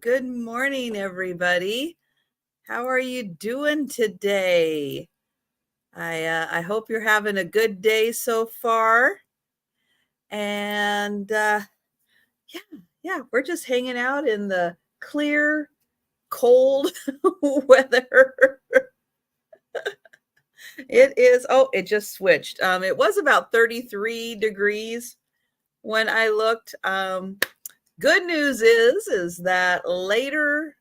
good morning, everybody. How are you doing today? I hope you're having a good day so far. And yeah, we're just hanging out in the clear, cold weather. It is, oh, it just switched. It was about 33 degrees when I looked. Good news is that later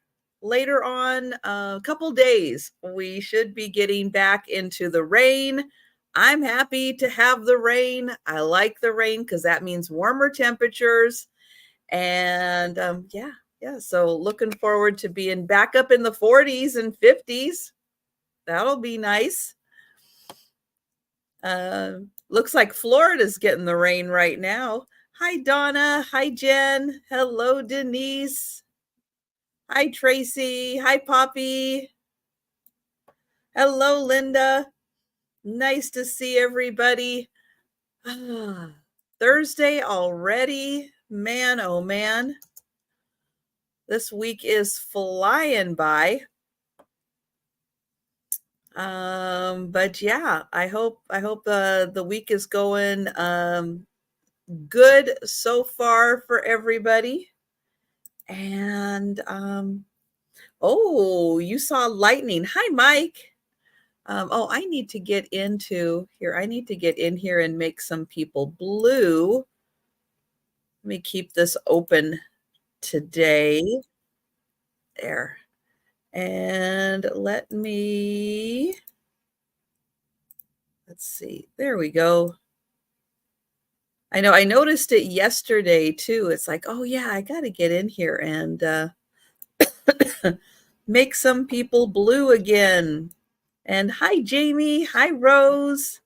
on, a couple days, we should be getting back into the rain. I'm happy to have the rain. I like the rain because that means warmer temperatures. And yeah. So looking forward to being back up in the 40s and 50s. That'll be nice. Looks like Florida's getting the rain right now. Hi, Donna. Hi, Jen. Hello, Denise. Hi, Tracy. Hi, Poppy. Hello, Linda. Nice to see everybody. Thursday already. Man, oh man. This week is flying by. But yeah, I hope the week is going good so far for everybody. And oh, you saw lightning. Hi, Mike. Oh, I need to get into here. I need to get in here and make some people blue. Let me keep this open today. There. And let's see. There we go. I know I noticed it yesterday too. It's like, oh yeah, I got to get in here and make some people blue again. And hi, Jamie. Hi, Rose.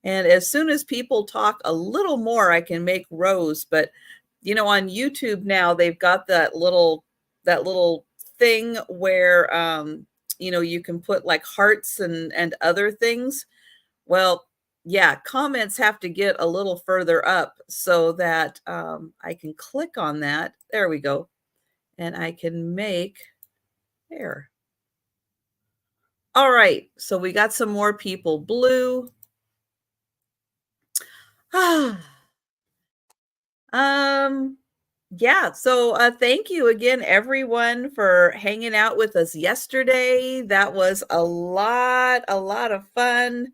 And as soon as people talk a little more, I can make Rose. But on YouTube now, they've got that little thing where you can put like hearts and other things. Well, yeah, comments have to get a little further up so that I can click on that. There we go. And I can make there. All right, so we got some more people blue. Yeah, so thank you again, everyone, for hanging out with us yesterday. That was a lot of fun.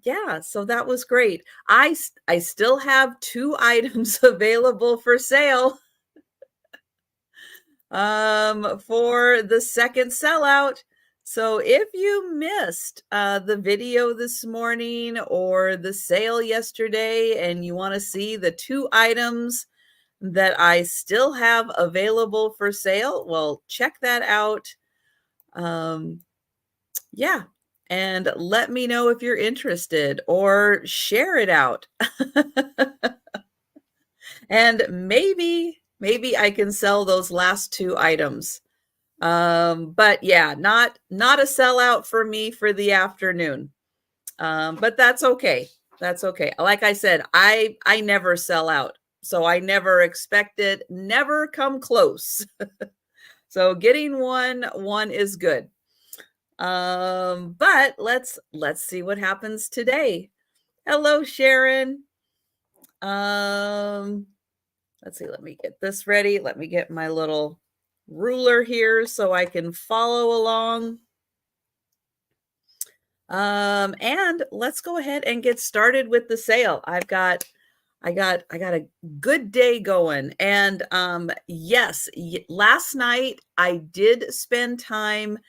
Yeah, so that was great. I still have 2 items available for sale for the second sellout. So if you missed the video this morning or the sale yesterday and you want to see the 2 items that I still have available for sale, well, check that out. Yeah, and let me know if you're interested or share it out. And maybe I can sell those last 2 items. But yeah, not a sellout for me for the afternoon. But that's okay. That's okay. Like I said, I never sell out. So I never expect it, never come close. So getting one is good. But let's see what happens today. Hello, Sharon. Let's see, let me get this ready. Let me get my little ruler here so I can follow along. And let's go ahead and get started with the sale. I got a good day going. And yes, last night I did spend time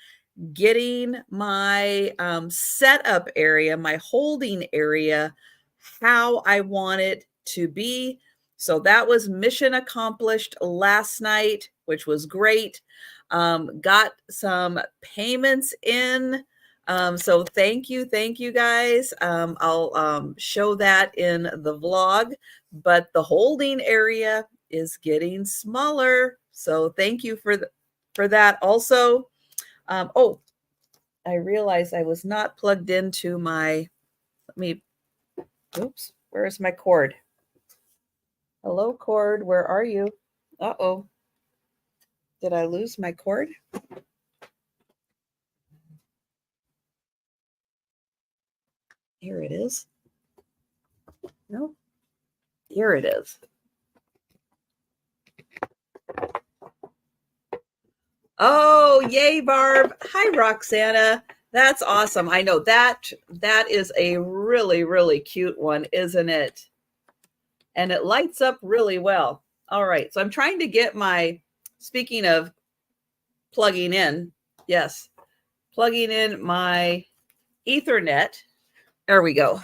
getting my setup area, my holding area, how I want it to be. So that was mission accomplished last night, which was great. Got some payments in. So thank you guys. I'll show that in the vlog, but the holding area is getting smaller. So thank you for that also. Oh, I realized I was not plugged into my, oops, where's my cord? Hello, cord. Where are you? Uh-oh. Did I lose my cord? Here it is. No. Here it is. Oh, yay, Barb. Hi, Roxana. That's awesome. I know that is a really, really cute one, isn't it? And it lights up really well. All right. So I'm trying to get my, speaking of plugging in, yes, plugging in my Ethernet. There we go.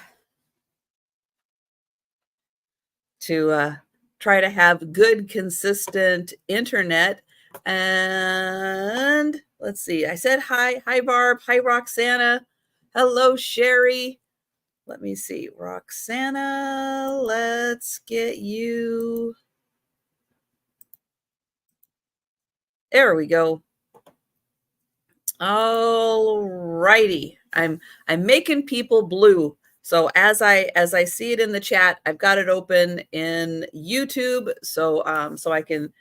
To try to have good, consistent internet. And let's see. I said hi. Hi, Barb. Hi, Roxana. Hello, Sherry. Let me see. Roxana, let's get you. There we go. All righty. I'm making people blue. So as I see it in the chat, I've got it open in YouTube. So so I can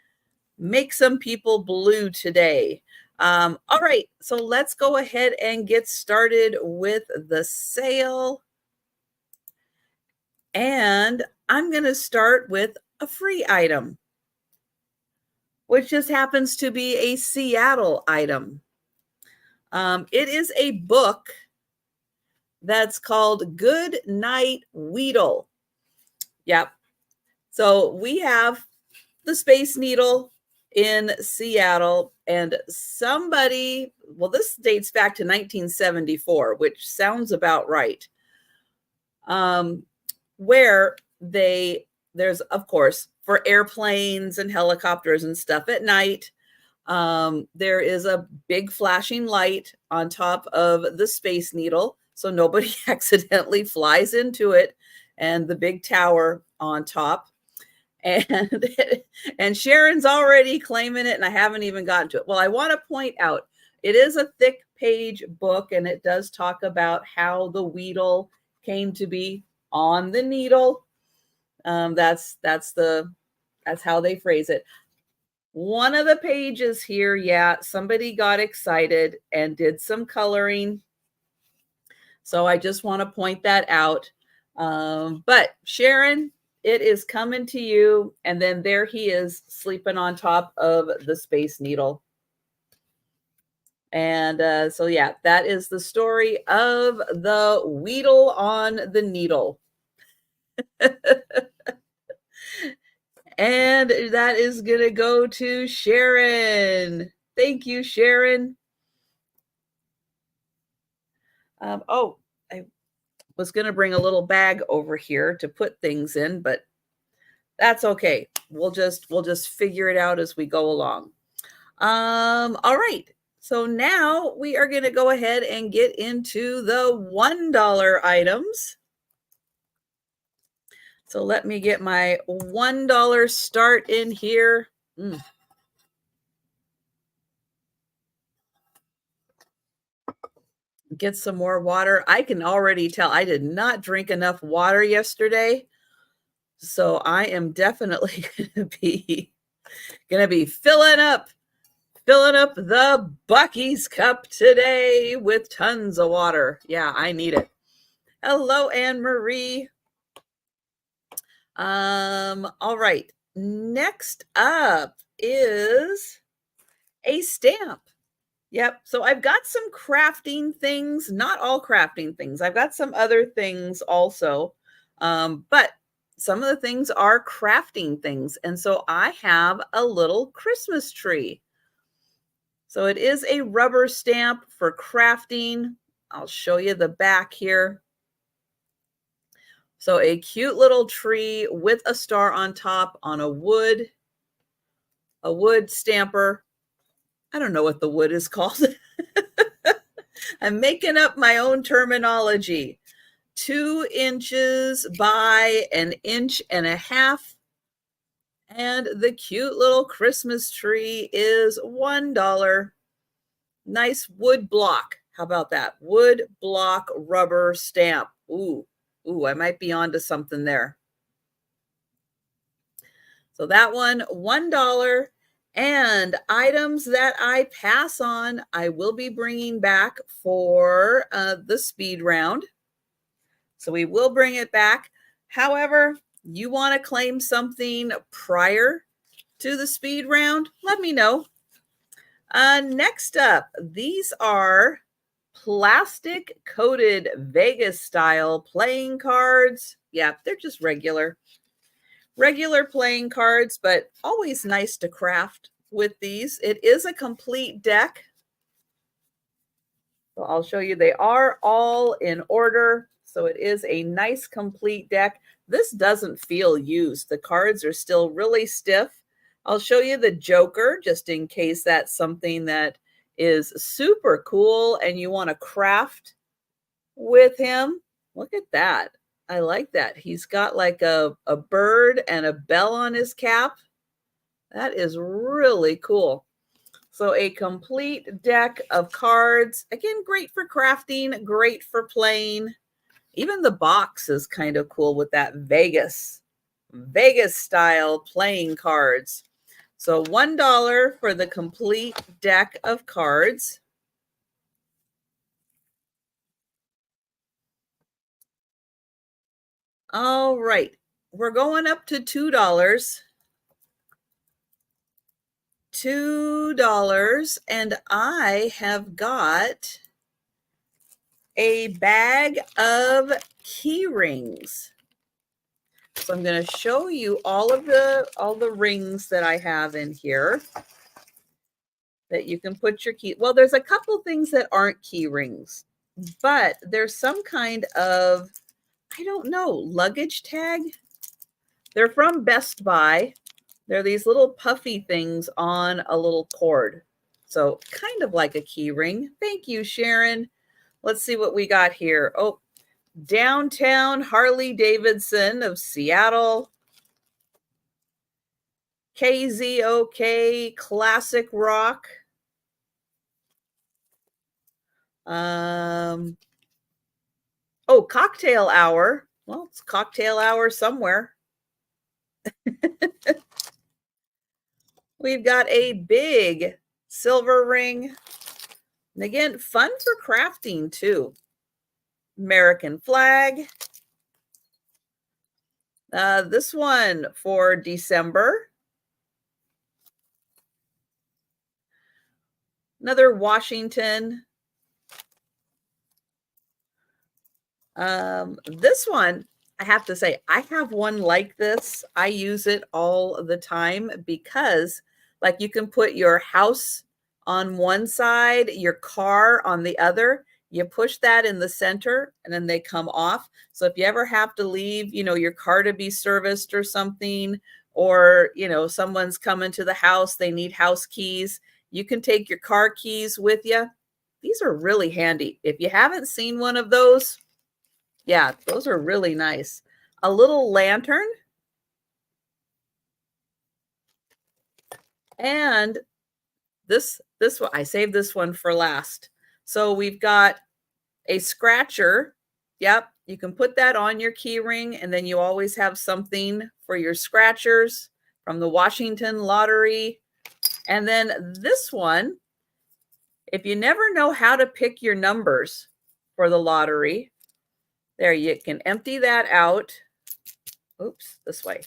make some people blue today. All right, so let's go ahead and get started with the sale. And I'm going to start with a free item, which just happens to be a Seattle item. It is a book that's called Good Night Weedle. Yep. So we have the Space Needle in Seattle, and somebody, well, this dates back to 1974, which sounds about right. Where there's, of course, for airplanes and helicopters and stuff at night, there is a big flashing light on top of the Space Needle, so nobody accidentally flies into it, and the big tower on top. And Sharon's already claiming it, and I haven't even gotten to it. Well, I want to point out, it is a thick page book, and it does talk about how the Weedle came to be on the needle. That's how they phrase it. One of the pages here, yeah, somebody got excited and did some coloring. So I just want to point that out. But Sharon, it is coming to you. And then there he is sleeping on top of the Space Needle. And so, yeah, that is the story of the Weedle on the Needle. And that is going to go to Sharon. Thank you, Sharon. Oh, I was going to bring a little bag over here to put things in, but that's okay. We'll just figure it out as we go along. All right. So now we are going to go ahead and get into the $1 items. So let me get my $1 start in here. Get some more water. I can already tell I did not drink enough water yesterday. So I am definitely gonna be filling up the Bucky's cup today with tons of water. Yeah, I need it. Hello, Anne Marie. All right. Next up is a stamp. Yep. So I've got some crafting things, not all crafting things. I've got some other things also. But some of the things are crafting things. And so I have a little Christmas tree. So it is a rubber stamp for crafting. I'll show you the back here. So a cute little tree with a star on top on a wood stamper. I don't know what the wood is called. I'm making up my own terminology. 2 inches by 1.5 inches. And the cute little Christmas tree is $1. Nice wood block. How about that? Wood block rubber stamp. Ooh, I might be onto something there. So that one, $1. And items that I pass on, I will be bringing back for the speed round. So we will bring it back. However, you want to claim something prior to the speed round, let me know. Next up, these are plastic coated Vegas style playing cards. Yeah, they're just regular playing cards, but always nice to craft with these. It is a complete deck. So I'll show you, they are all in order. So it is a nice complete deck. This doesn't feel used. The cards are still really stiff. I'll show you the Joker just in case that's something that is super cool and you want to craft with him. Look at that. I like that. He's got like a bird and a bell on his cap. That is really cool. So a complete deck of cards. Again, great for crafting, great for playing. Even the box is kind of cool with that Vegas style playing cards. So $1 for the complete deck of cards. All right, we're going up to $2. $2, and I have got a bag of key rings. So I'm going to show you all the rings that I have in here that you can put your key. Well, there's a couple things that aren't key rings, but there's some kind of, I don't know, luggage tag. They're from Best Buy. They're these little puffy things on a little cord. So kind of like a key ring. Thank you, Sharon. Let's see what we got here. Oh, Downtown Harley Davidson of Seattle. KZOK Classic Rock. Oh, Cocktail Hour. Well, it's cocktail hour somewhere. We've got a big silver ring. And again, fun for crafting too. American flag. This one for December. Another Washington. This one, I have to say, I have one like this. I use it all the time because, like, you can put your house on one side, your car on the other. You push that in the center and then they come off. So if you ever have to leave, your car to be serviced or something, or, someone's coming to the house, they need house keys, you can take your car keys with you. These are really handy. If you haven't seen one of those, yeah, those are really nice. A little lantern. And this one, I saved this one for last. So we've got a scratcher. Yep, you can put that on your key ring, and then you always have something for your scratchers from the Washington Lottery. And then this one, if you never know how to pick your numbers for the lottery, there, you can empty that out. Oops, this way.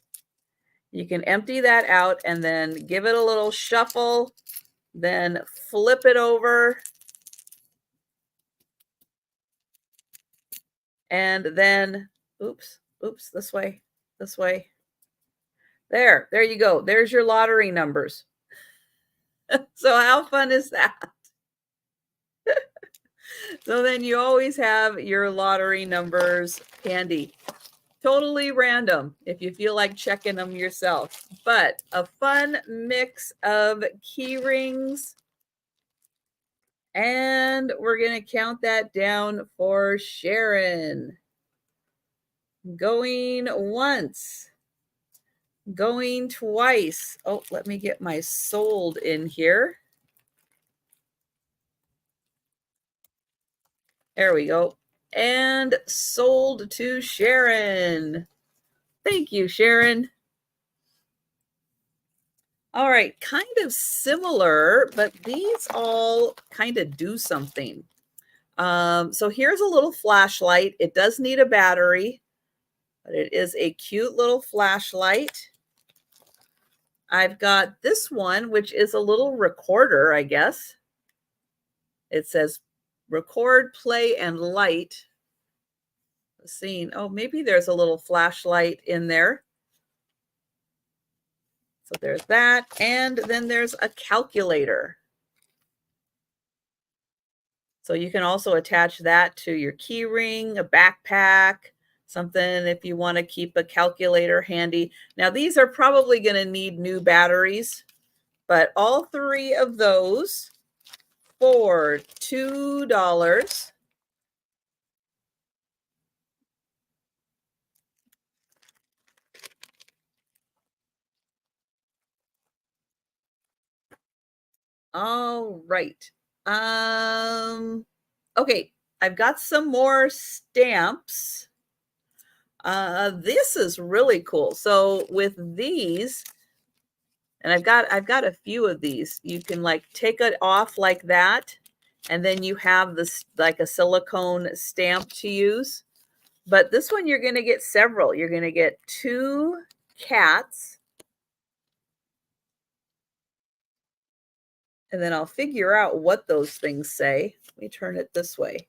You can empty that out and then give it a little shuffle, then flip it over. And then, oops, this way. There you go. There's your lottery numbers. So how fun is that? So then you always have your lottery numbers handy. Totally random if you feel like checking them yourself, but a fun mix of key rings. And we're going to count that down for Sharon. Going once. Going twice. Oh, let me get my sold in here. There we go. And sold to Sharon. Thank you, Sharon. All right, kind of similar, but these all kind of do something. So here's a little flashlight. It does need a battery, but it is a cute little flashlight. I've got this one, which is a little recorder, I guess. It says record, play, and light. Scene. Oh, maybe there's a little flashlight in there. So there's that. And then there's a calculator. So you can also attach that to your key ring, a backpack, something if you want to keep a calculator handy. Now, these are probably going to need new batteries, but all three of those for $2. All right. Okay, I've got some more stamps. This is really cool. So with these, and I've got a few of these. You can like take it off like that, and then you have this like a silicone stamp to use. But this one you're going to get several. You're going to get 2 cats. And then I'll figure out what those things say. Let me turn it this way.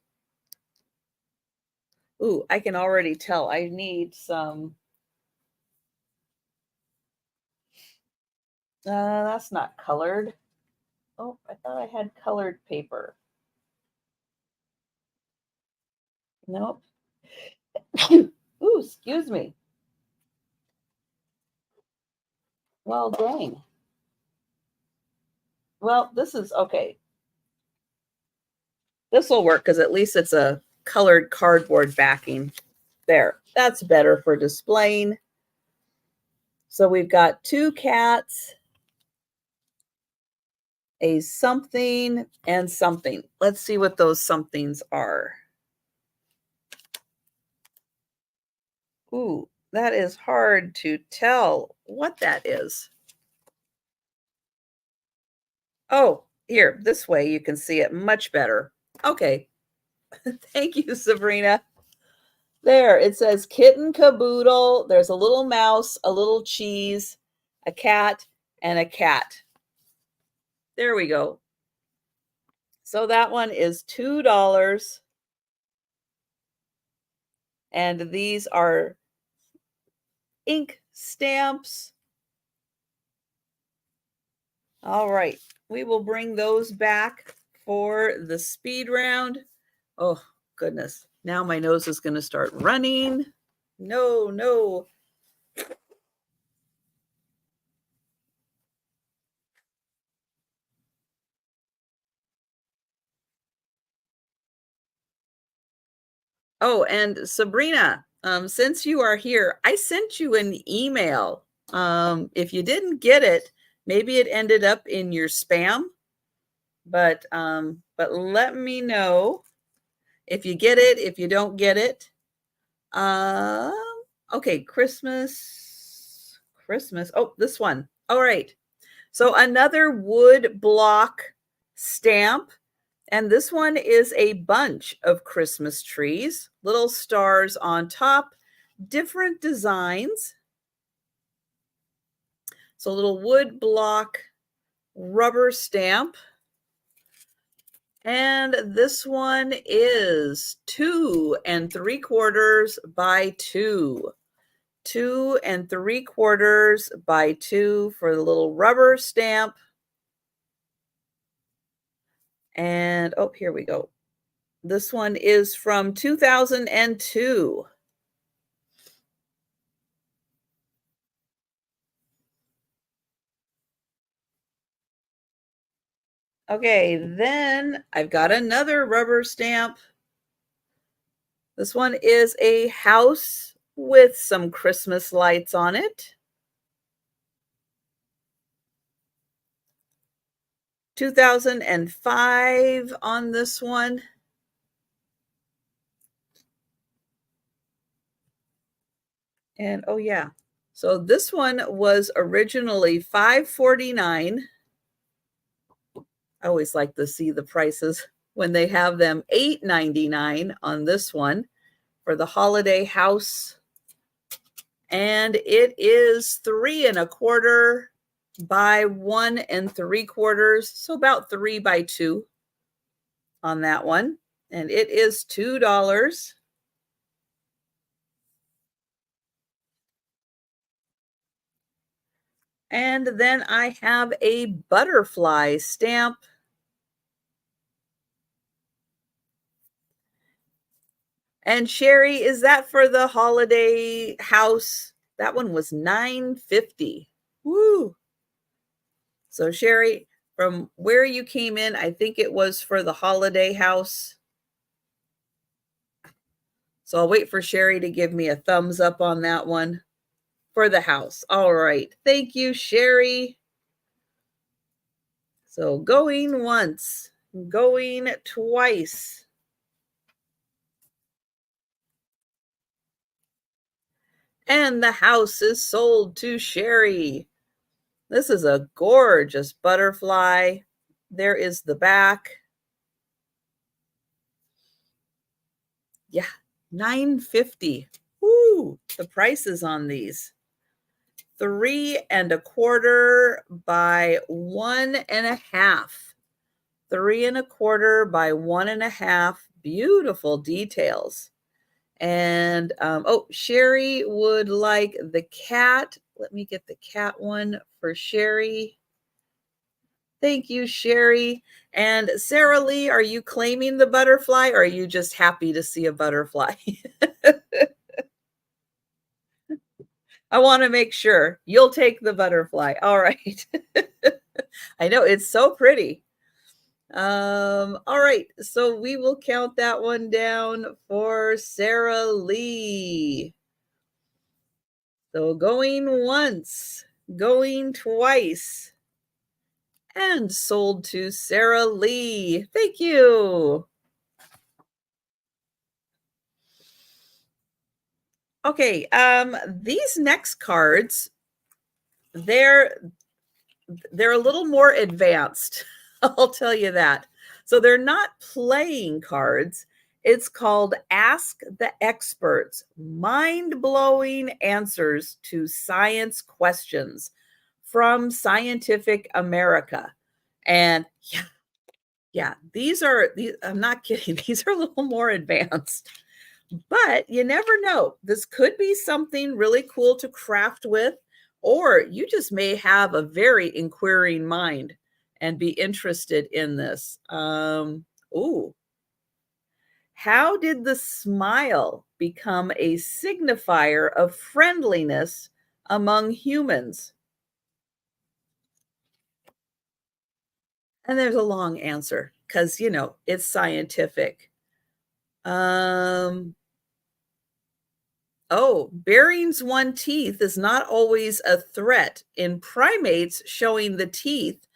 Ooh, I can already tell I need some. That's not colored. Oh, I thought I had colored paper. Nope. Ooh, excuse me. Well, dang. Well, this is okay. This will work because at least it's a colored cardboard backing. There, that's better for displaying. So we've got 2 cats, a something, and something. Let's see what those somethings are. Ooh, that is hard to tell what that is. Oh, here, this way you can see it much better. Okay. Thank you, Sabrina. There, it says kitten caboodle. There's a little mouse, a little cheese, a cat, and a cat. There we go. So that one is $2. And these are ink stamps. All right. We will bring those back for the speed round. Oh, goodness. Now my nose is going to start running. No, no. Oh, and Sabrina, since you are here, I sent you an email. If you didn't get it, maybe it ended up in your spam, but let me know if you get it, if you don't get it. Um, okay, Christmas. Oh, this one. All right. So another wood block stamp. And this one is a bunch of Christmas trees, little stars on top, different designs. So a little wood block rubber stamp. And this one is 2 3/4 by 2. 2 3/4 by 2 for the little rubber stamp. And oh, here we go. This one is from 2002. Okay, then I've got another rubber stamp. This one is a house with some Christmas lights on it. 2005 on this one. And oh yeah, So this one was originally $5.49. I always like to see the prices when they have them $8.99 on this one for the holiday house. And it is 3¼ by 1¾ so about 3 by 2 on that one. And it is $2. And then I have a butterfly stamp. And Sherry, is that for the holiday house? That one was $9.50. Woo! So Sherry, from where you came in, I think it was for the holiday house. So I'll wait for Sherry to give me a thumbs up on that one for the house. All right. Thank you, Sherry. So going once, going twice. And the house is sold to Sherry. This is a gorgeous butterfly. There is the back. Yeah, $9.50. Woo, the prices on these. 3¼ by 1½ 3¼ by 1½ beautiful details. And oh, Sherry would like the cat. Let me get the cat one for Sherry. Thank you, Sherry. And Sarah Lee, are you claiming the butterfly or are you just happy to see a butterfly? I want to make sure you'll take the butterfly. All right. I know it's so pretty. All right. So we will count that one down for Sarah Lee. So going once, going twice, and sold to Sarah Lee. Thank you. Okay, these next cards, they're a little more advanced. I'll tell you that. So they're not playing cards. It's called Ask the Experts, Mind-Blowing Answers to Science Questions from Scientific America. And yeah, these, I'm not kidding. These are a little more advanced. But you never know. This could be something really cool to craft with, or you just may have a very inquiring mind and be interested in this. Ooh. How did the smile become a signifier of friendliness among humans? And there's a long answer because, it's scientific. Oh, baring's one teeth is not always a threat. In primates, showing the teeth,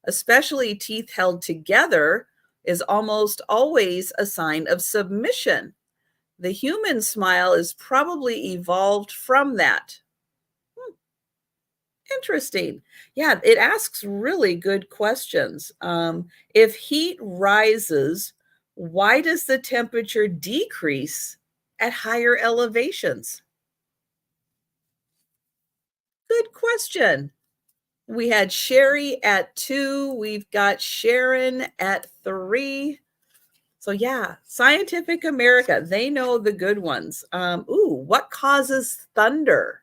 especially teeth held together, is almost always a sign of submission. The human smile is probably evolved from that. Interesting. Yeah, it asks really good questions. If heat rises, why does the temperature decrease at higher elevations? Good question. We had Sherry at 2. We've got Sharon at 3. So yeah, Scientific America, they know the good ones. Ooh, what causes thunder?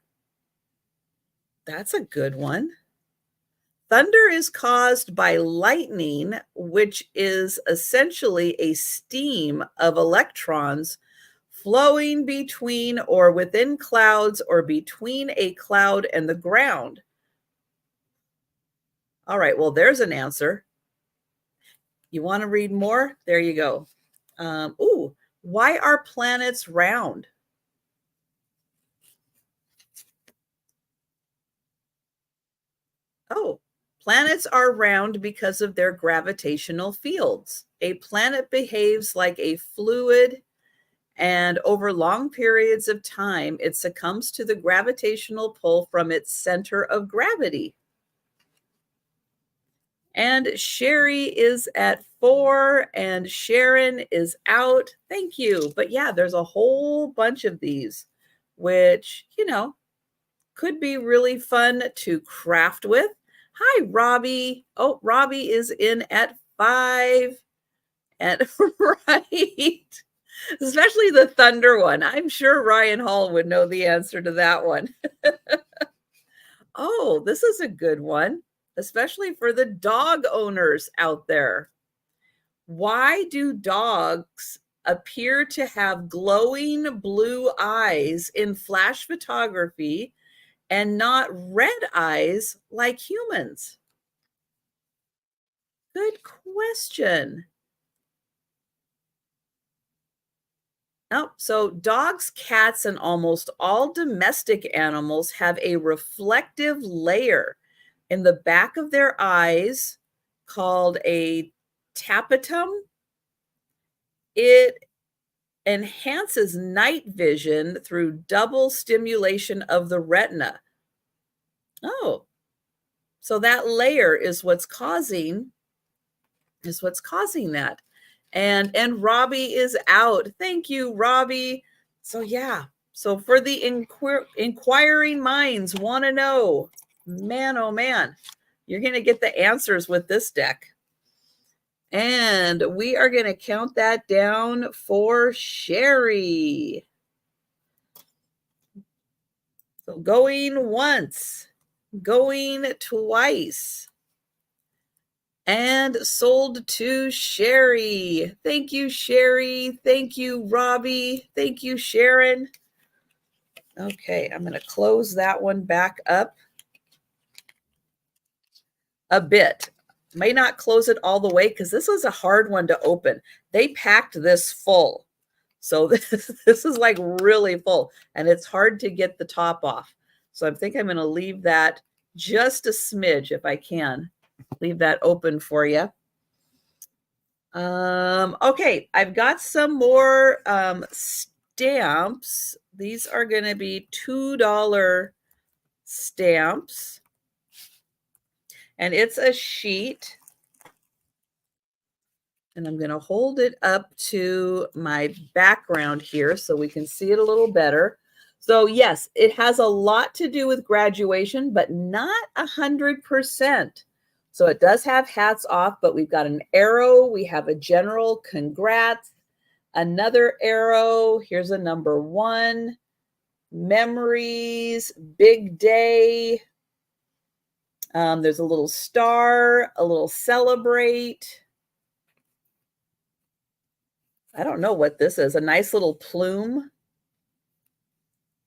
That's a good one. Thunder is caused by lightning, which is essentially a stream of electrons flowing between or within clouds or between a cloud and the ground. All right, well, there's an answer. You want to read more? There you go. Ooh, why are planets round? Oh, planets are round because of their gravitational fields. A planet behaves like a fluid And over long periods of time, it succumbs to the gravitational pull from its center of gravity. And Sherry is at 4 and Sharon is out. Thank you. But yeah, there's a whole bunch of these, which, could be really fun to craft with. Hi, Robbie. Oh, Robbie is in at 5. And right. Especially the thunder one. I'm sure Ryan Hall would know the answer to that one. Oh, this is a good one, especially for the dog owners out there. Why do dogs appear to have glowing blue eyes in flash photography and not red eyes like humans? Good question. Oh, so dogs, cats, and almost all domestic animals have a reflective layer in the back of their eyes called a tapetum. It enhances night vision through double stimulation of the retina. Oh, so that layer is what's causing that. And Robbie is out. Thank you, Robbie. So yeah. So for the inquiring minds want to know, man, oh man, you're going to get the answers with this deck. And we are going to count that down for Sherry. So going once, going twice, and sold to Sherry. Thank you, Sherry. Thank you, Robbie. Thank you, Sharon. Okay, I'm going to close that one back up a bit. May not close it all the way because this is a hard one to open. They packed this full. So this is like really full and it's hard to get the top off. So I think I'm going to leave that just a smidge if I can. Leave that open for you. Okay, I've got some more stamps. These are going to be $2 stamps. And it's a sheet. And I'm going to hold it up to my background here so we can see it a little better. So yes, it has a lot to do with graduation, but not 100%. So it does have hats off, but we've got an arrow. We have a general congrats, another arrow. Here's a number 1, memories, big day. There's a little star, a little celebrate. I don't know what this is, a nice little plume.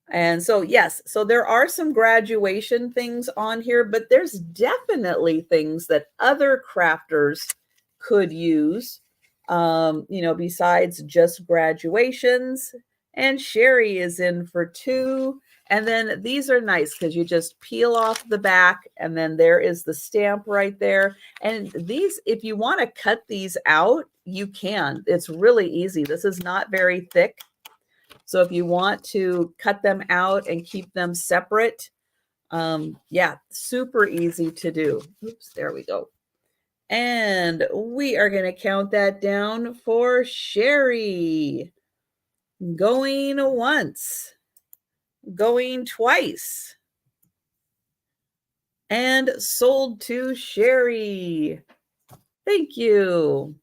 And so, yes, so there are some graduation things on here, but there's definitely things that other crafters could use, besides just graduations. And Sherry is in for 2. And then these are nice because you just peel off the back and then there is the stamp right there. And these, if you want to cut these out, you can. It's really easy. This is not very thick. So if you want to cut them out and keep them separate, yeah, super easy to do. Oops, there we go. And we are going to count that down for Sherry. Going once, going twice, and sold to Sherry. Thank you.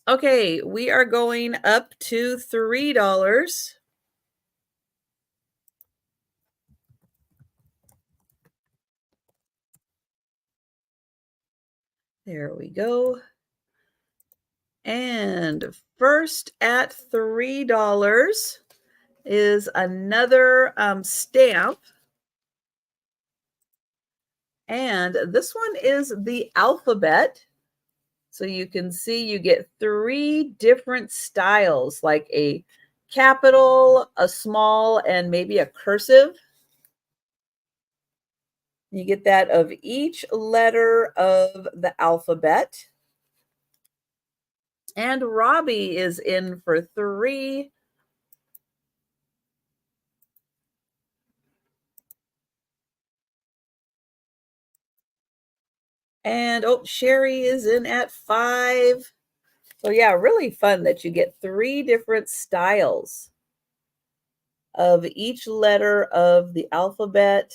Okay, we are going up to $3. There we go. And first at $3 is another stamp. And this one is the alphabet. So you can see you get 3 different styles, like a capital, a small, and maybe a cursive. You get that of each letter of the alphabet. And Robbie is in for 3. And oh, Sherry is in at 5. So yeah, really fun that you get 3 different styles of each letter of the alphabet.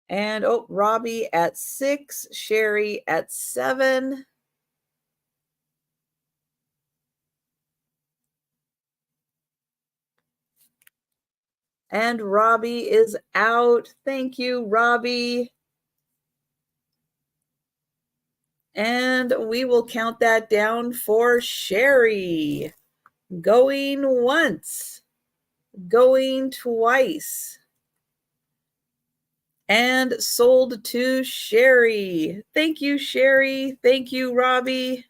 And oh, Robbie at 6, Sherry at 7. And Robbie is out. Thank you, Robbie. And we will count that down for Sherry. Going once, going twice, and sold to Sherry. Thank you, Sherry. Thank you, Robbie.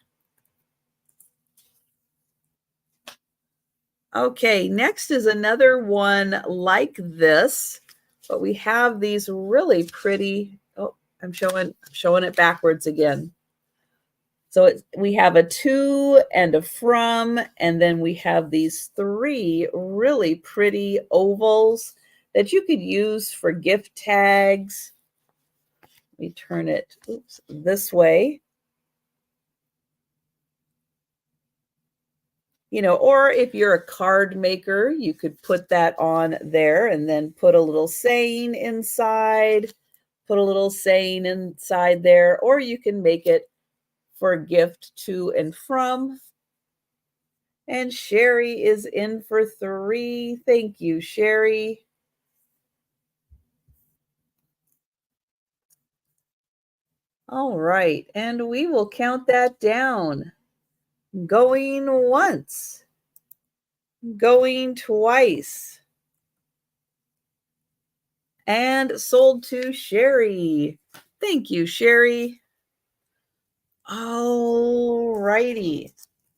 Okay, next is another one like this, but we have these really pretty. Oh, I'm showing it backwards again. So we have a to and a from, and then we have these 3 really pretty ovals that you could use for gift tags. Let me turn it this way. Or if you're a card maker, you could put that on there and then put a little saying inside, there, or you can make it for a gift to and from. And Sherry is in for 3. Thank you, Sherry. All right, and we will count that down. Going once, going twice, and sold to Sherry. Thank you, Sherry. All righty.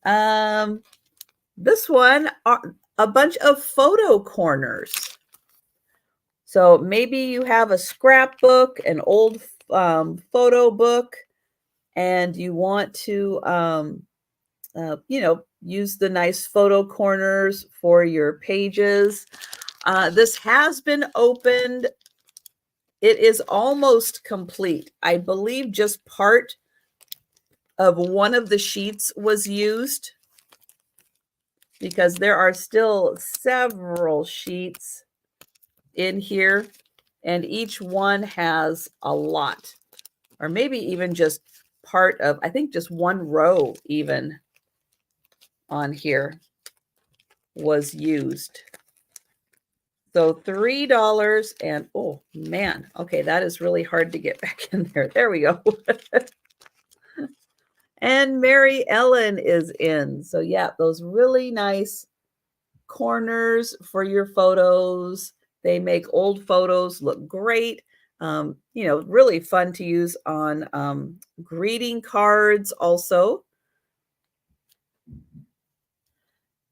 This one, a bunch of photo corners. So maybe you have a scrapbook, an old photo book, and you want to, use the nice photo corners for your pages. This has been opened. It is almost complete. I believe just part of one of the sheets was used because there are still several sheets in here, and each one has a lot, or maybe even just part of, I think just one row even on here was used. So $3 and oh man, okay, that is really hard to get back in there. There we go. And Mary Ellen is in. So yeah, those really nice corners for your photos. They make old photos look great. Really fun to use on greeting cards also.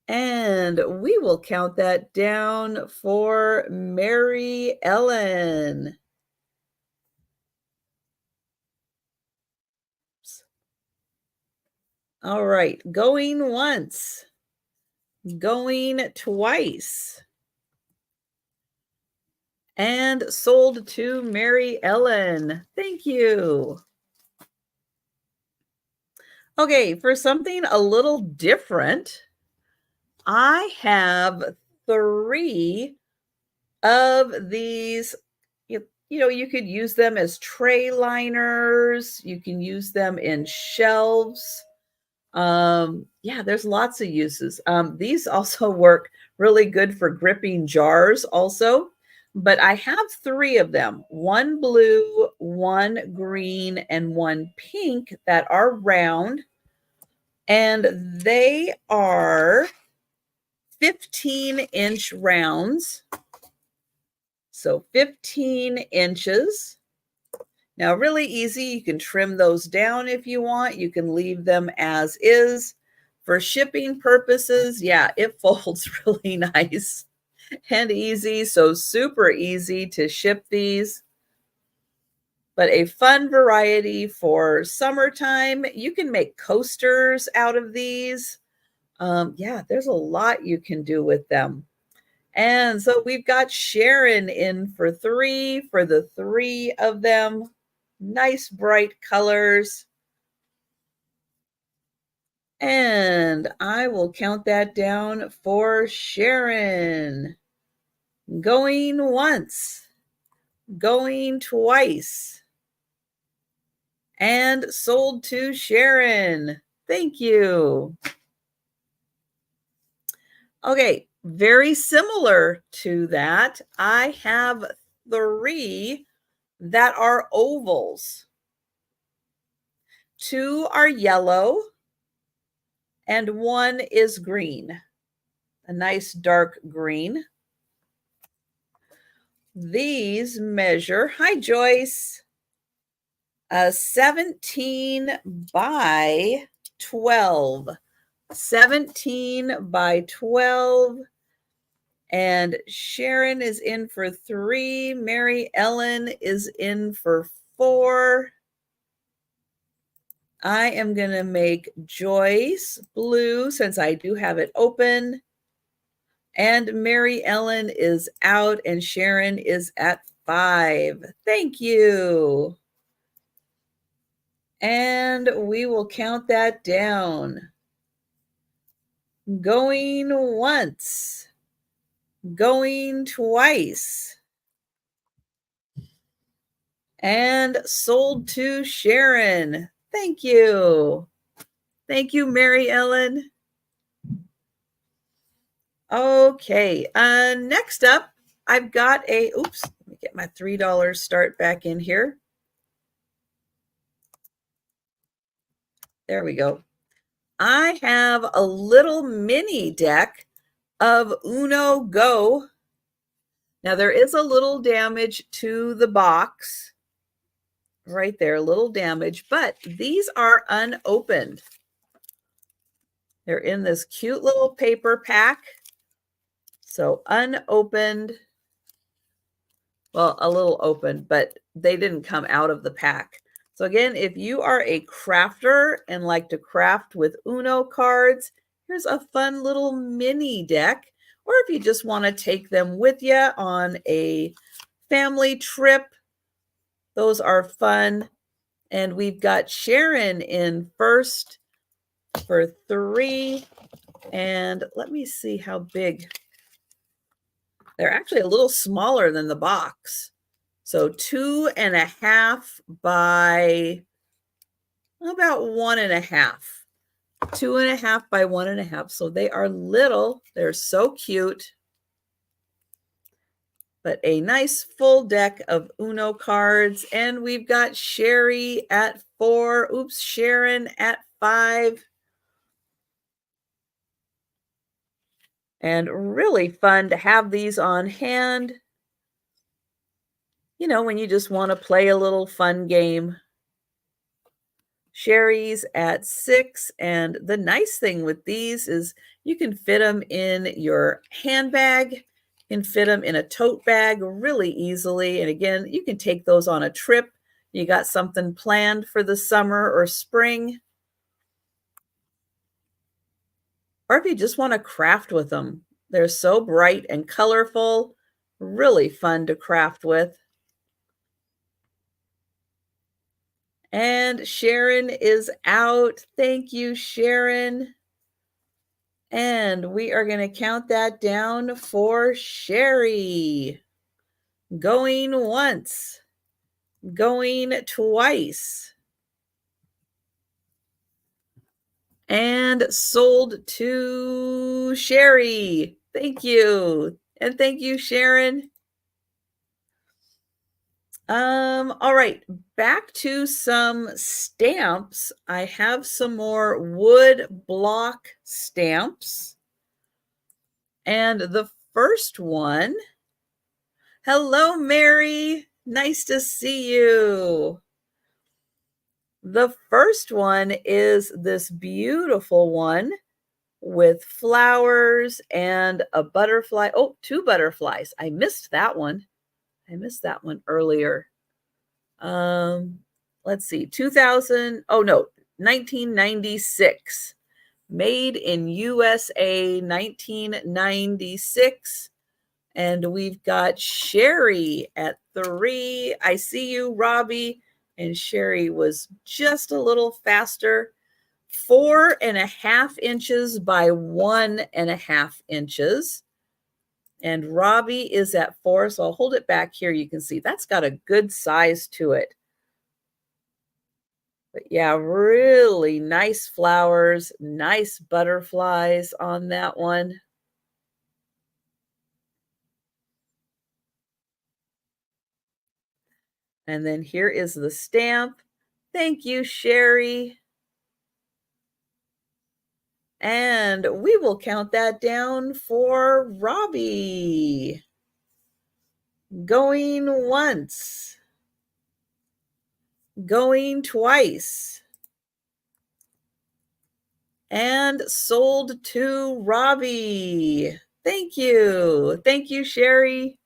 And we will count that down for Mary Ellen. All right, going once, going twice, and sold to Mary Ellen. Thank you. Okay, for something a little different, I have 3 of these. You could use them as tray liners. You can use them in shelves. Yeah, there's lots of uses. These also work really good for gripping jars also. But I have 3 of them, one blue, one green, and one pink that are round. And they are 15-inch rounds. So 15 inches. Now, really easy. You can trim those down if you want. You can leave them as is. For shipping purposes, yeah, it folds really nice and easy. So super easy to ship these. but a fun variety for summertime. You can make coasters out of these. Yeah, there's a lot you can do with them. And so we've got Sharon in for the three of them. Nice bright colors. And I will count that down for Sharon. Going once, going twice, and sold to Sharon. Thank you. Okay, very similar to that, I have three that are ovals. Two are yellow, and one is green, a nice dark green. These measure, hi Joyce, 17 by 12. 17 by 12. And Sharon is in for 3. Mary Ellen is in for 4. I am going to make Joyce blue since I do have it open. And Mary Ellen is out and Sharon is at 5. Thank you. And we will count that down. Going once. Going twice. And sold to Sharon. Thank you. Thank you, Mary Ellen. Okay, next up, I've got a, oops, let me get my $3 start back in here. There we go. I have a little mini deck of Uno Go. Now there is a little damage to the box. Right there, a little damage, but these are unopened. They're in this cute little paper pack. So unopened, well, a little open, but they didn't come out of the pack. So again, if you are a crafter and like to craft with Uno cards, here's a fun little mini deck. Or if you just want to take them with you on a family trip, those are fun. And we've got Sharon in first for 3. And let me see how big. They're actually a little smaller than the box. So 2.5 by about 1.5. 2.5 by 1.5. So they are little. They're so cute. But a nice full deck of Uno cards. And we've got Sherry at 4. Oops, Sharon at 5. And really fun to have these on hand. You know, when you just want to play a little fun game. Sherry's at 6. And the nice thing with these is you can fit them in your handbag. You can fit them in a tote bag really easily. And again, you can take those on a trip. You got something planned for the summer or spring. Or if you just want to craft with them. They're so bright and colorful. Really fun to craft with. And Sharon is out. Thank you, Sharon. And we are going to count that down for Sherry. Going once. Going twice. And sold to Sherry. Thank you. And thank you, Sharon. All right, back to some stamps. I have some more wood block stamps. And the first one, hello, Mary. Nice to see you. The first one is this beautiful one with flowers and a butterfly. Oh, 2 butterflies. I missed that one. I missed that one earlier. Let's see, 1996. Made in USA, 1996. And we've got Sherry at 3. I see you, Robbie. And Sherry was just a little faster. 4.5 inches by 1.5 inches. And Robbie is at 4. So I'll hold it back here. You can see that's got a good size to it. But yeah, really nice flowers, nice butterflies on that one. And then here is the stamp. Thank you, Sherry. And we will count that down for Robbie. Going once. Going twice. And sold to Robbie. Thank you. Thank you, Sherry.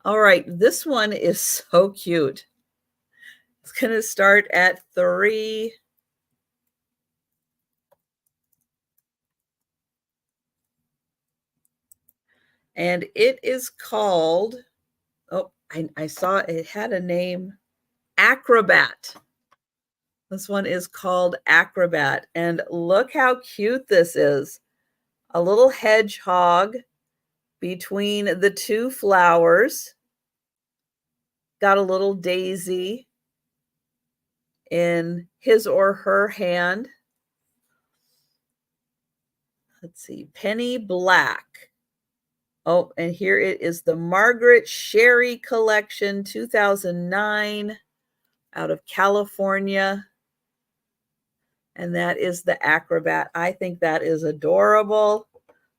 All right, this one is so cute. It's going to start at 3. And it is called, oh, I saw it had a name, Acrobat. This one is called Acrobat. And look how cute this is. A little hedgehog between the 2 flowers. Got a little daisy in his or her hand. Let's see, Penny Black. Oh, and here it is, the Margaret Sherry Collection 2009 out of California. And that is the Acrobat. I think that is adorable.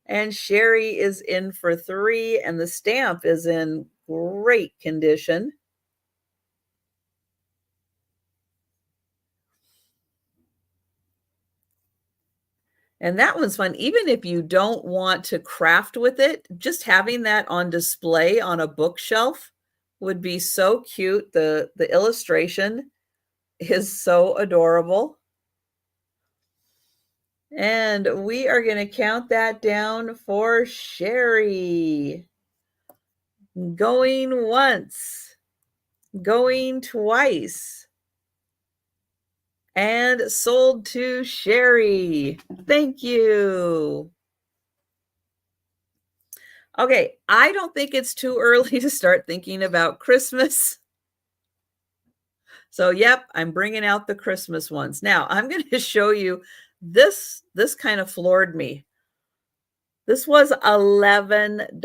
And Sherry is in for 3, and the stamp is in great condition. And that one's fun. Even if you don't want to craft with it, just having that on display on a bookshelf would be so cute. The illustration is so adorable. And we are going to count that down for Sherry. Going once, going twice. And sold to Sherry. Thank you. Okay, I don't think it's too early to start thinking about Christmas. So, yep, I'm bringing out the Christmas ones. Now, I'm going to show you this. This kind of floored me. This was $11.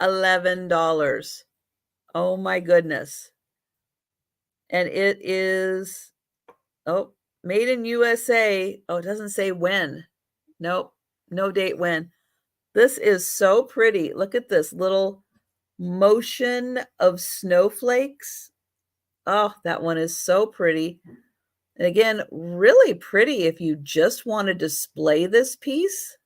$11. Oh, my goodness. And it is, oh, made in USA. Oh, it doesn't say when. Nope, no date when. This is so pretty. Look at this little motion of snowflakes. Oh, that one is so pretty. And again, really pretty if you just want to display this piece.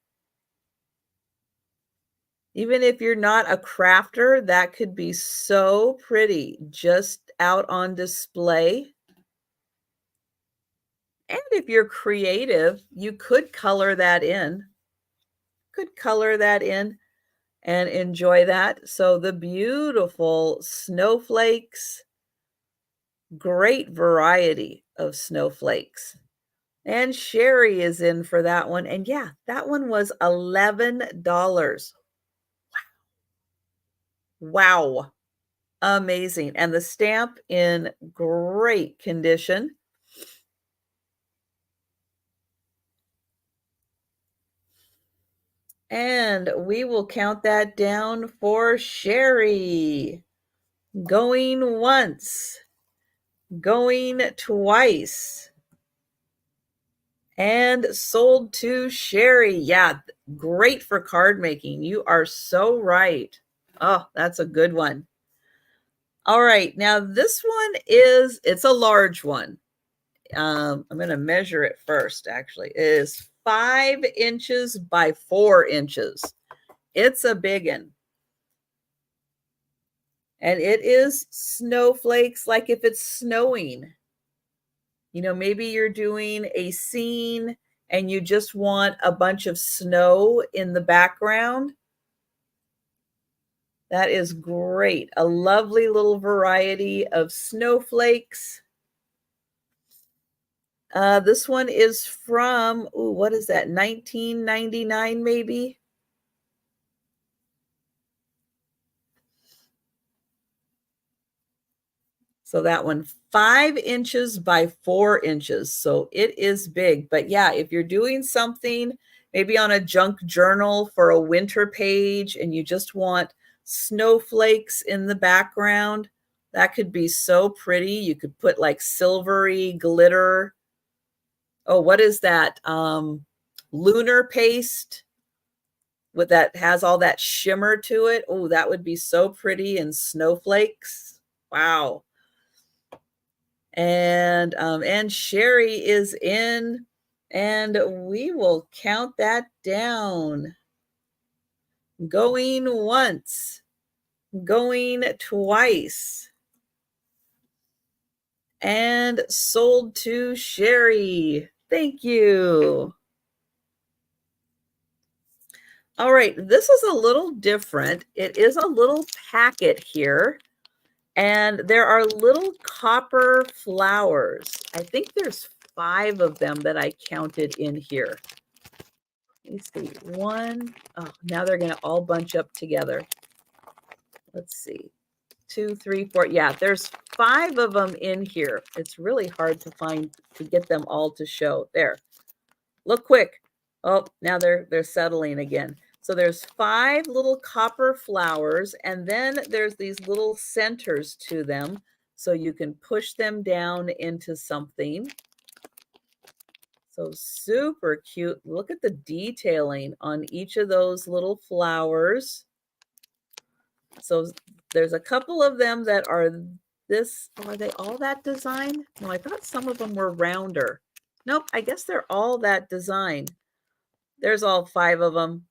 Even if you're not a crafter, that could be so pretty just out on display. And if you're creative, you could color that in. And enjoy that. So the beautiful snowflakes, great variety of snowflakes. And Sherry is in for that one. And yeah, that one was $11. Wow. Amazing. And the stamp in great condition. And we will count that down for Sherry. Going once, going twice, and sold to Sherry. Yeah, great for card making. You are so right. Oh, that's a good one. All right, now this one it's a large one. I'm going to measure it first, actually. It is 5 inches by 4 inches. It's a big one. And it is snowflakes like if it's snowing. You know, maybe you're doing a scene and you just want a bunch of snow in the background. That is great. A lovely little variety of snowflakes. This one is from, ooh, what is that? 1999 maybe? So that one, 5 inches by 4 inches. So it is big. But yeah, if you're doing something maybe on a junk journal for a winter page and you just want snowflakes in the background, that could be so pretty. You could put like silvery glitter. Oh, what is that? Lunar paste with that has all that shimmer to it. Oh, that would be so pretty in snowflakes. Wow. And Sherry is in, and we will count that down. Going once, going twice, and sold to Sherry. Thank you. All right, this is a little different. It is a little packet here, and there are little copper flowers. I think there's 5 of them that I counted in here. Let me see. One, oh, now they're going to all bunch up together. Let's see. 2, 3, 4. Yeah, there's 5 of them in here. It's really hard to find to get them all to show. There. Look quick. Oh, now they're settling again. So there's 5 little copper flowers, and then there's these little centers to them, so you can push them down into something. So super cute. Look at the detailing on each of those little flowers. So there's a couple of them that are this. Are they all that design? No, I thought some of them were rounder. Nope, I guess they're all that design. There's all 5 of them.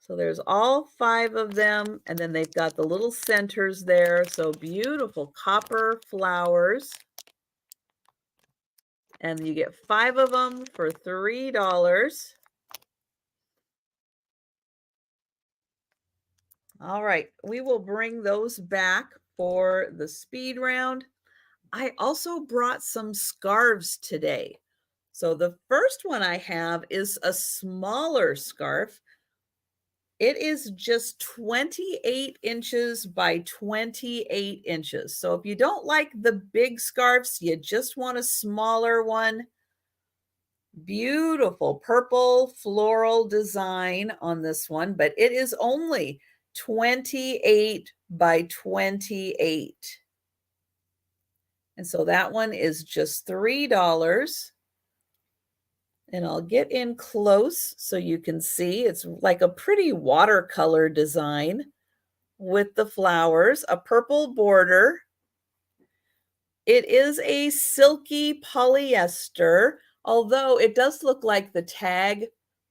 So there's all 5 of them, and then they've got the little centers there. So beautiful copper flowers. And you get 5 of them for $3. All right, we will bring those back for the speed round. I also brought some scarves today. So the first one I have is a smaller scarf. It is just 28 inches by 28 inches. So if you don't like the big scarves, you just want a smaller one. Beautiful purple floral design on this one, but it is only 28 by 28. And so that one is just $3. And I'll get in close so you can see. It's like a pretty watercolor design with the flowers, a purple border. It is a silky polyester, although it does look like the tag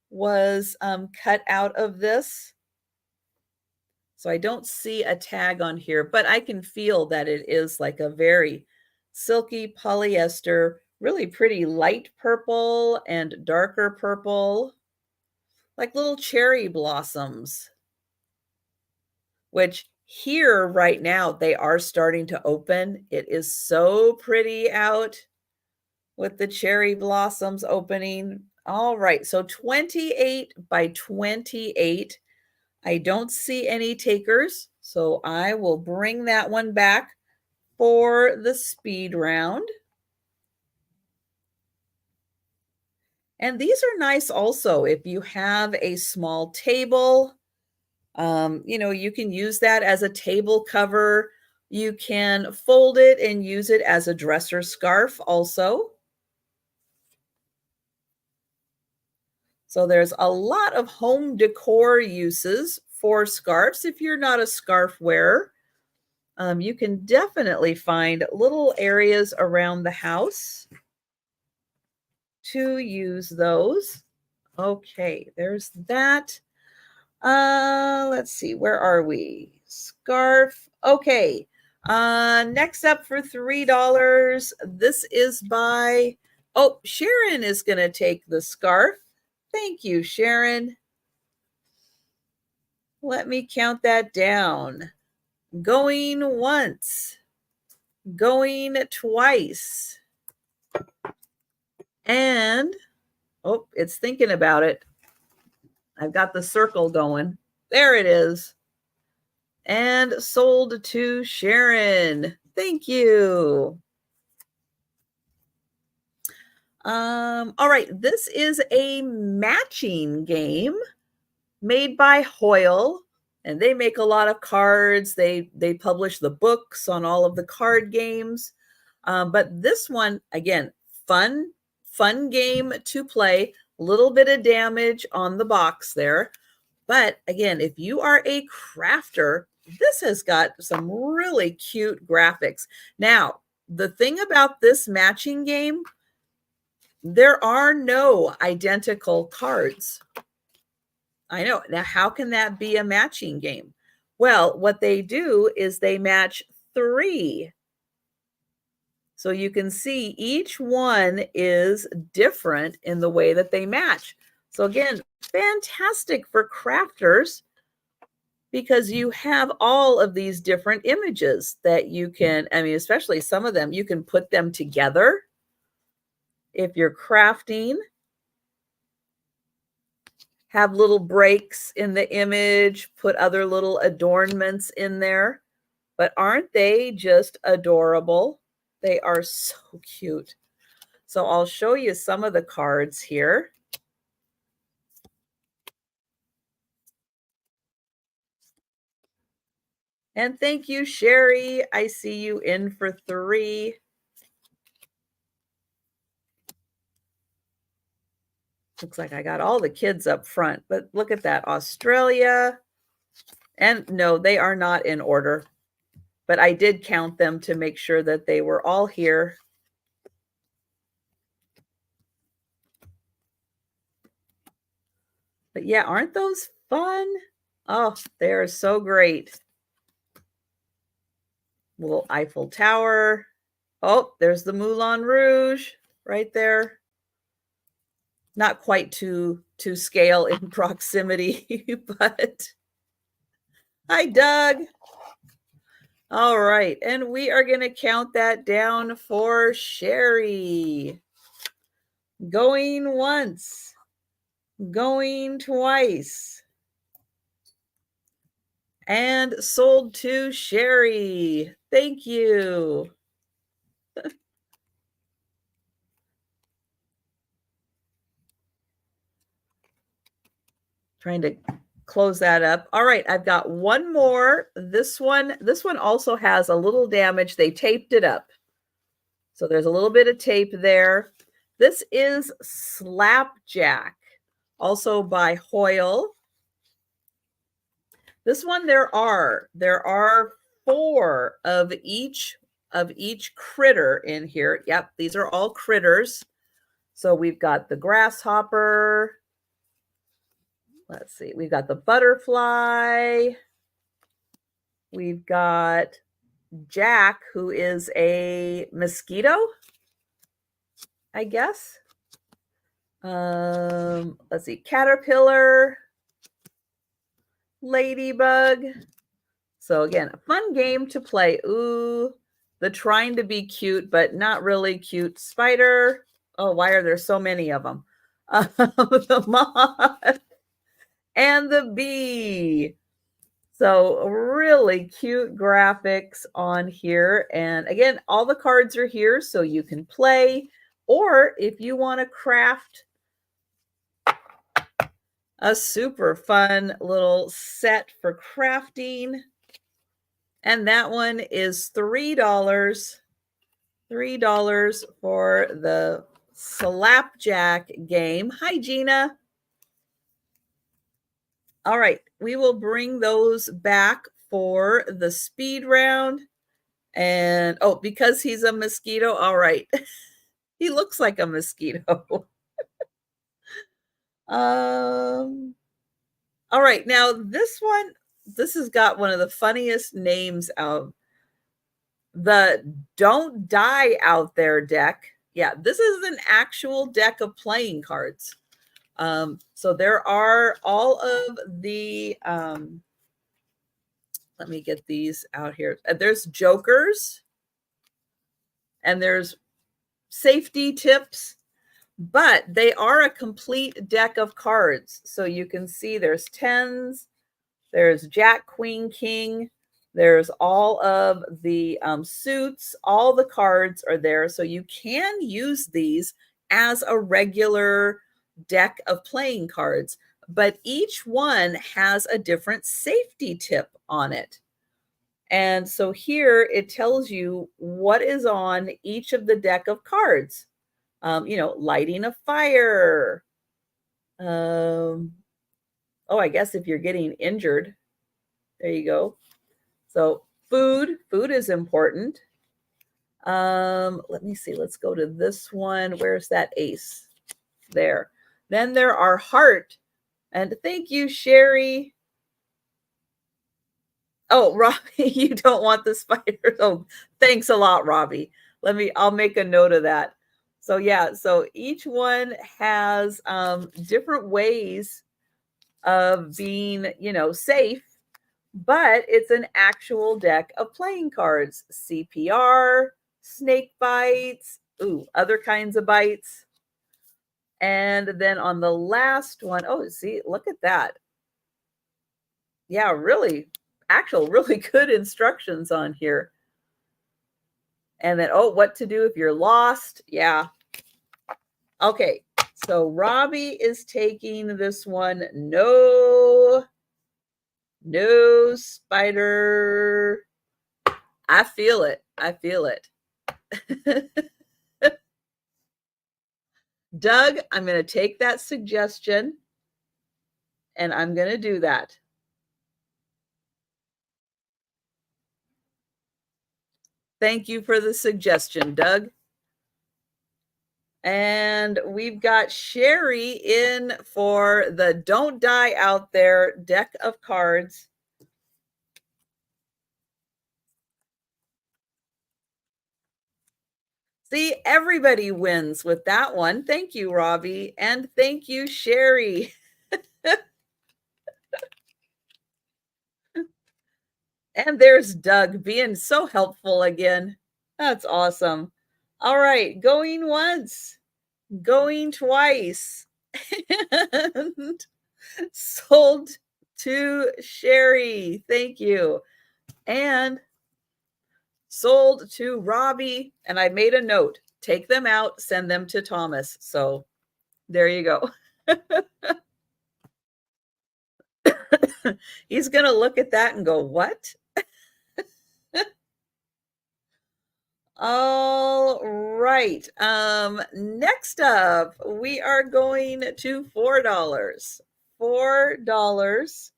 was cut out of this. So I don't see a tag on here, but I can feel that it is like a very silky polyester, really pretty light purple and darker purple, like little cherry blossoms, which here right now they are starting to open. It is so pretty out with the cherry blossoms opening. All right, so 28 by 28. I don't see any takers, so I will bring that one back for the speed round. And these are nice also if you have a small table. You know, you can use that as a table cover. You can fold it and use it as a dresser scarf also. So there's a lot of home decor uses for scarves. If you're not a scarf wearer, you can definitely find little areas around the house to use those. Okay, there's that. Let's see, where are we? scarf. Okay. Next up for $3. This is by, oh, Sharon is going to take the scarf. Thank you, Sharon. Let me count that down. Going once, going twice, and, oh, it's thinking about it. I've got the circle going. There it is. And sold to Sharon. Thank you. All right, this is a matching game made by Hoyle, and they make a lot of cards. They publish the books on all of the card games. But this one, again, fun game to play. A little bit of damage on the box there. But again, if you are a crafter, this has got some really cute graphics. Now, the thing about this matching game, there are no identical cards. I know. Now, how can that be a matching game? Well, what they do is they match 3. So you can see each one is different in the way that they match. So again, fantastic for crafters because you have all of these different images that you can, I mean, especially some of them, you can put them together if you're crafting. Have little breaks in the image, put other little adornments in there. But aren't they just adorable? They are so cute. So I'll show you some of the cards here. And thank you, Sherry. I see you in for 3. Looks like I got all the kids up front, but look at that. Australia. And no, they are not in order, but I did count them to make sure that they were all here. But yeah, aren't those fun? Oh, they are so great. Little Eiffel Tower. Oh, there's the Moulin Rouge right there. Not quite to scale in proximity, but hi, Doug. All right, and we are going to count that down for Sherry. Going once, going twice, and sold to Sherry. Thank you. Trying to close that up. All right, I've got one more. This one also has a little damage. They taped it up. So there's a little bit of tape there. This is Slapjack, also by Hoyle. This one there are 4 of each critter in here. Yep, these are all critters. So we've got the grasshopper. Let's see. We've got the butterfly. We've got Jack, who is a mosquito, I guess. Let's see. Caterpillar. Ladybug. So again, a fun game to play. Ooh, the trying to be cute, but not really cute spider. Oh, why are there so many of them? The moth and the bee. So really cute graphics on here. And again, all the cards are here so you can play. Or if you want to craft a super fun little set for crafting. And that one is $3. $3 for the Slapjack game. Hi, Gina. All right, we will bring those back for the speed round. And, oh, because he's a mosquito, all right. He looks like a mosquito. All right, now this one, this has got one of the funniest names of the Don't Die Out There deck. Yeah, this is an actual deck of playing cards. So there are all of the, let me get these out here. There's jokers and there's safety tips, but they are a complete deck of cards. So you can see there's tens, there's Jack, Queen, King. There's all of the suits. All the cards are there. So you can use these as a regular deck of playing cards, but each one has a different safety tip on it. And so here it tells you what is on each of the deck of cards. Lighting a fire. Oh, I guess if you're getting injured, there you go. So food is important. Let me see. Let's go to this one. Where's that ace? There. Then there are heart. And thank you, Sherry. Oh, Robbie, you don't want the spider. Oh, thanks a lot, Robbie. I'll make a note of that. So yeah, so each one has different ways of being, safe, but it's an actual deck of playing cards. CPR, snake bites, other kinds of bites. And then on the last one, oh, see, look at that. Yeah, really good instructions on here. And then, what to do if you're lost. Yeah. Okay, so Robbie is taking this one. No spider. I feel it. Doug, I'm going to take that suggestion and I'm going to do that. Thank you for the suggestion, Doug. And we've got Sherry in for the Don't Die Out There deck of cards. See, everybody wins with that one. Thank you, Robbie. And thank you, Sherry. And there's Doug being so helpful again. That's awesome. All right, going once, going twice. And sold to Sherry. Thank you. And sold to Robbie. And I made a note. Take them out, send them to Thomas. So there you go. He's going to look at that and go, what? All right. Next up, we are going to $4. $4.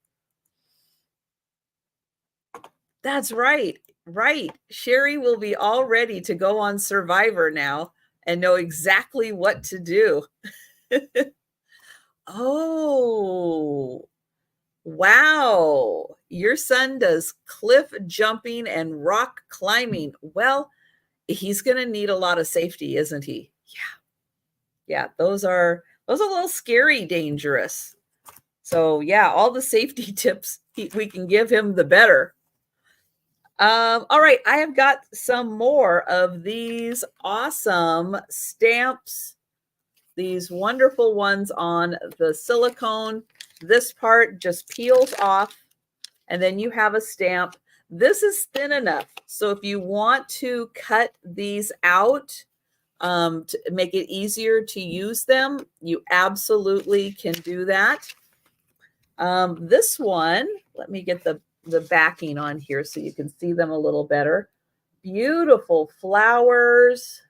That's right. Right. Sherry will be all ready to go on Survivor now and know exactly what to do. Oh, wow. Your son does cliff jumping and rock climbing. Well, he's going to need a lot of safety, isn't he? Yeah. Those are a little scary, dangerous. So yeah, all the safety tips we can give him, the better. All right, I have got some more of these awesome stamps, these wonderful ones on the silicone. This part just peels off, and then you have a stamp. This is thin enough, so if you want to cut these out to make it easier to use them, you absolutely can do that. This one, let me get the backing on here so you can see them a little better. Beautiful flowers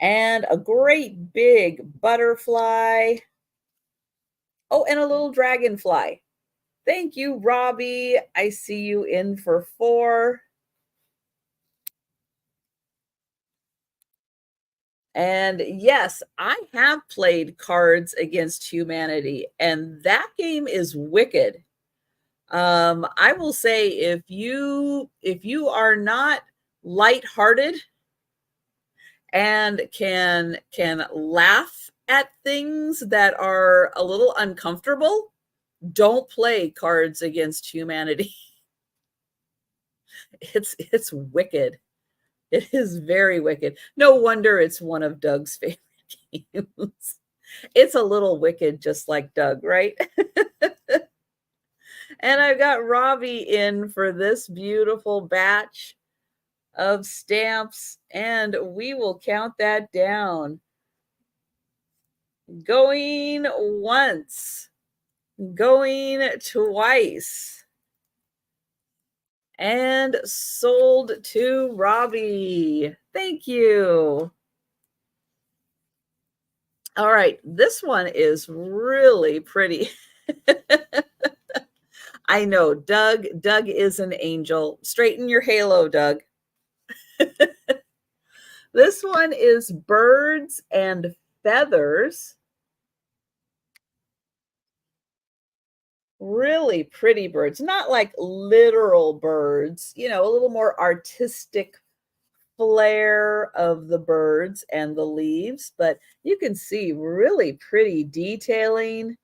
and a great big butterfly. Oh, and a little dragonfly. Thank you, Robbie. I see you in for $4. And yes, I have played Cards Against Humanity, and that game is wicked. I will say if you are not lighthearted and can laugh at things that are a little uncomfortable, don't play Cards Against Humanity. It's wicked. It is very wicked. No wonder it's one of Doug's favorite games. It's a little wicked, just like Doug, right? And I've got Robbie in for this beautiful batch of stamps, and we will count that down. Going once, going twice, and sold to Robbie. Thank you. All right, this one is really pretty. I know, Doug is an angel. Straighten your halo, Doug. This one is Birds and Feathers. Really pretty birds, not like literal birds, you know, a little more artistic flair of the birds and the leaves, but you can see really pretty detailing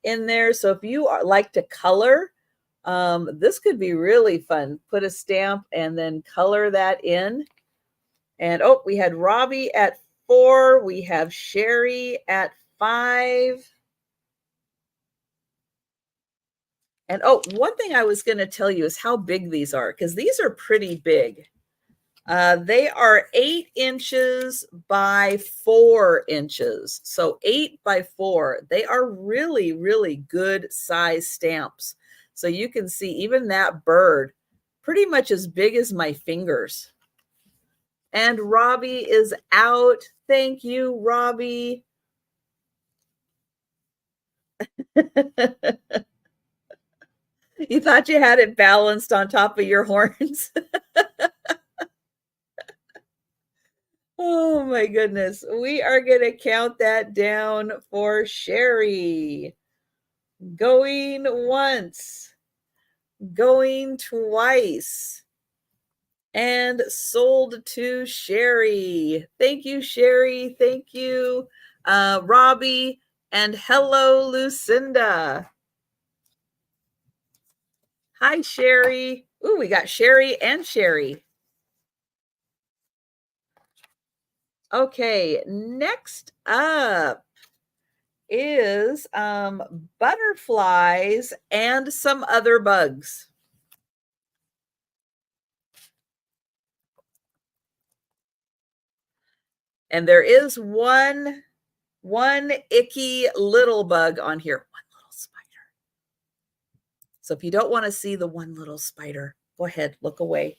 in there. So if you like to color, this could be really fun. Put a stamp and then color that in. And oh, we had Robbie at 4. We have Sherry at 5. And oh, one thing I was going to tell you is how big these are, because these are pretty big. They are 8 inches by 4 inches. So 8 by 4. They are really, really good size stamps. So you can see even that bird, pretty much as big as my fingers. And Robbie is out. Thank you, Robbie. You thought you had it balanced on top of your horns. Oh my goodness. We are going to count that down for Sherry. Going once, going twice, and sold to Sherry. Thank you, Sherry. Thank you, Robbie. And hello, Lucinda. Hi, Sherry. Ooh, we got Sherry and Sherry. Okay, next up is butterflies and some other bugs. And there is one icky little bug on here. One little spider. So if you don't want to see the one little spider, go ahead, look away.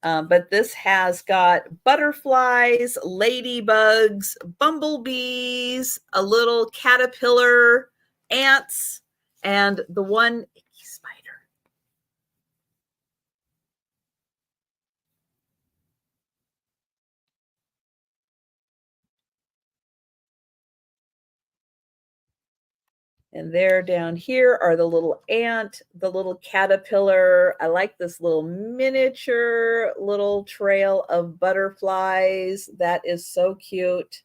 But this has got butterflies, ladybugs, bumblebees, a little caterpillar, ants, and the one icky spider. And there down here are the little ant, the little caterpillar. I like this little miniature little trail of butterflies. That is so cute.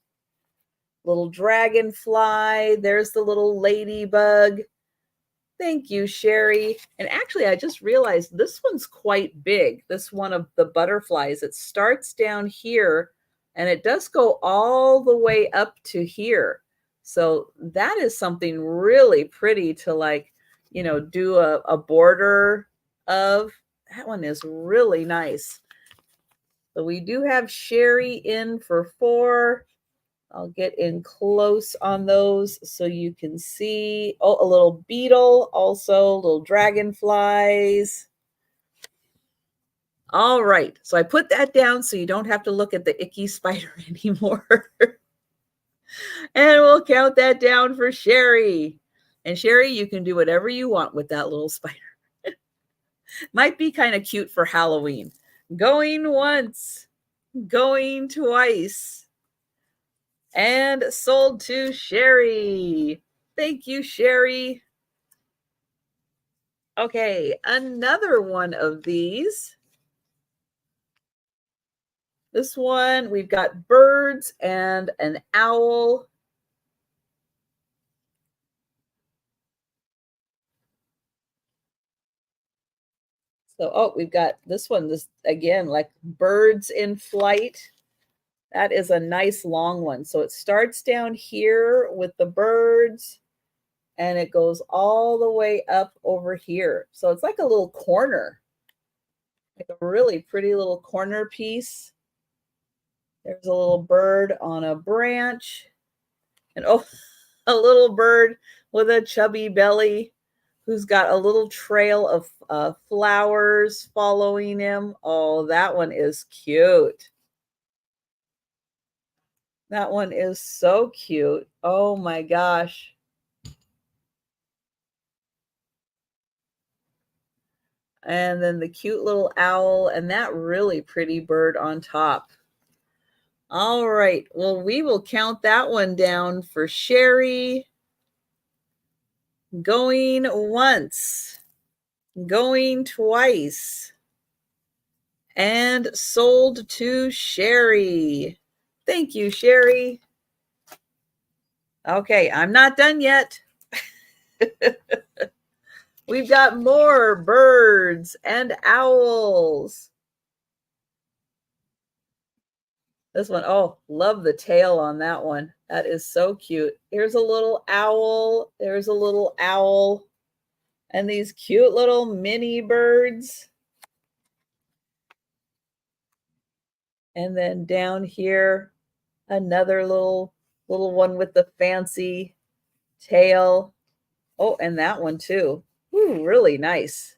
Little dragonfly. There's the little ladybug. Thank you, Sherry. And actually, I just realized this one's quite big. This one of the butterflies. It starts down here and it does go all the way up to here. So that is something really pretty to, like, you know, do a border of. That one is really nice. So we do have Sherry in for 4. I'll get in close on those so you can see. Oh, a little beetle, also little dragonflies. All right, so I put that down so you don't have to look at the icky spider anymore. And we'll count that down for Sherry. And Sherry, you can do whatever you want with that little spider. Might be kind of cute for Halloween. Going once, going twice, and sold to Sherry. Thank you, Sherry. Okay, another one of these. This one, we've got birds and an owl. So, oh, we've got this one, this again, like birds in flight. That is a nice long one. So it starts down here with the birds and it goes all the way up over here. So it's like a little corner, like a really pretty little corner piece. There's a little bird on a branch. And oh, a little bird with a chubby belly who's got a little trail of flowers following him. Oh, that one is cute. That one is so cute. Oh my gosh. And then the cute little owl and that really pretty bird on top. All right. Well, we will count that one down for Sherry. Going once, going twice, and sold to Sherry. Thank you, Sherry. Okay, I'm not done yet. We've got more birds and owls. This one, oh, love the tail on that one. That is so cute. Here's a little owl. There's a little owl. And these cute little mini birds. And then down here, another little one with the fancy tail. Oh, and that one too. Ooh, really nice.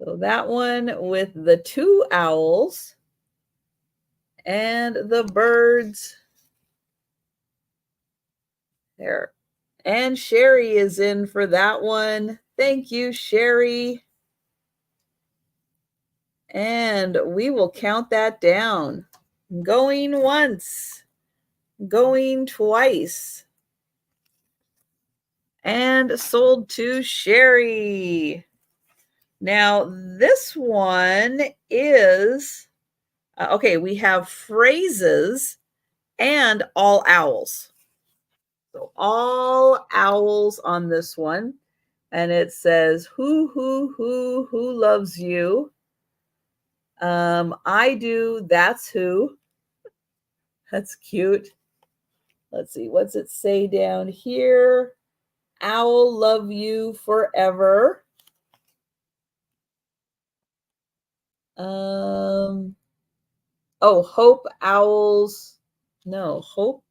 So that one with the two owls and the birds. There. And Sherry is in for that one. Thank you, Sherry. And we will count that down. Going once, going twice, and sold to Sherry. Now, this one is okay, we have phrases and all owls. So, all owls on this one. And it says, who loves you? I do, that's who. That's cute. Let's see, what's it say down here? Owl love you forever. Oh, hope owls. No, hope.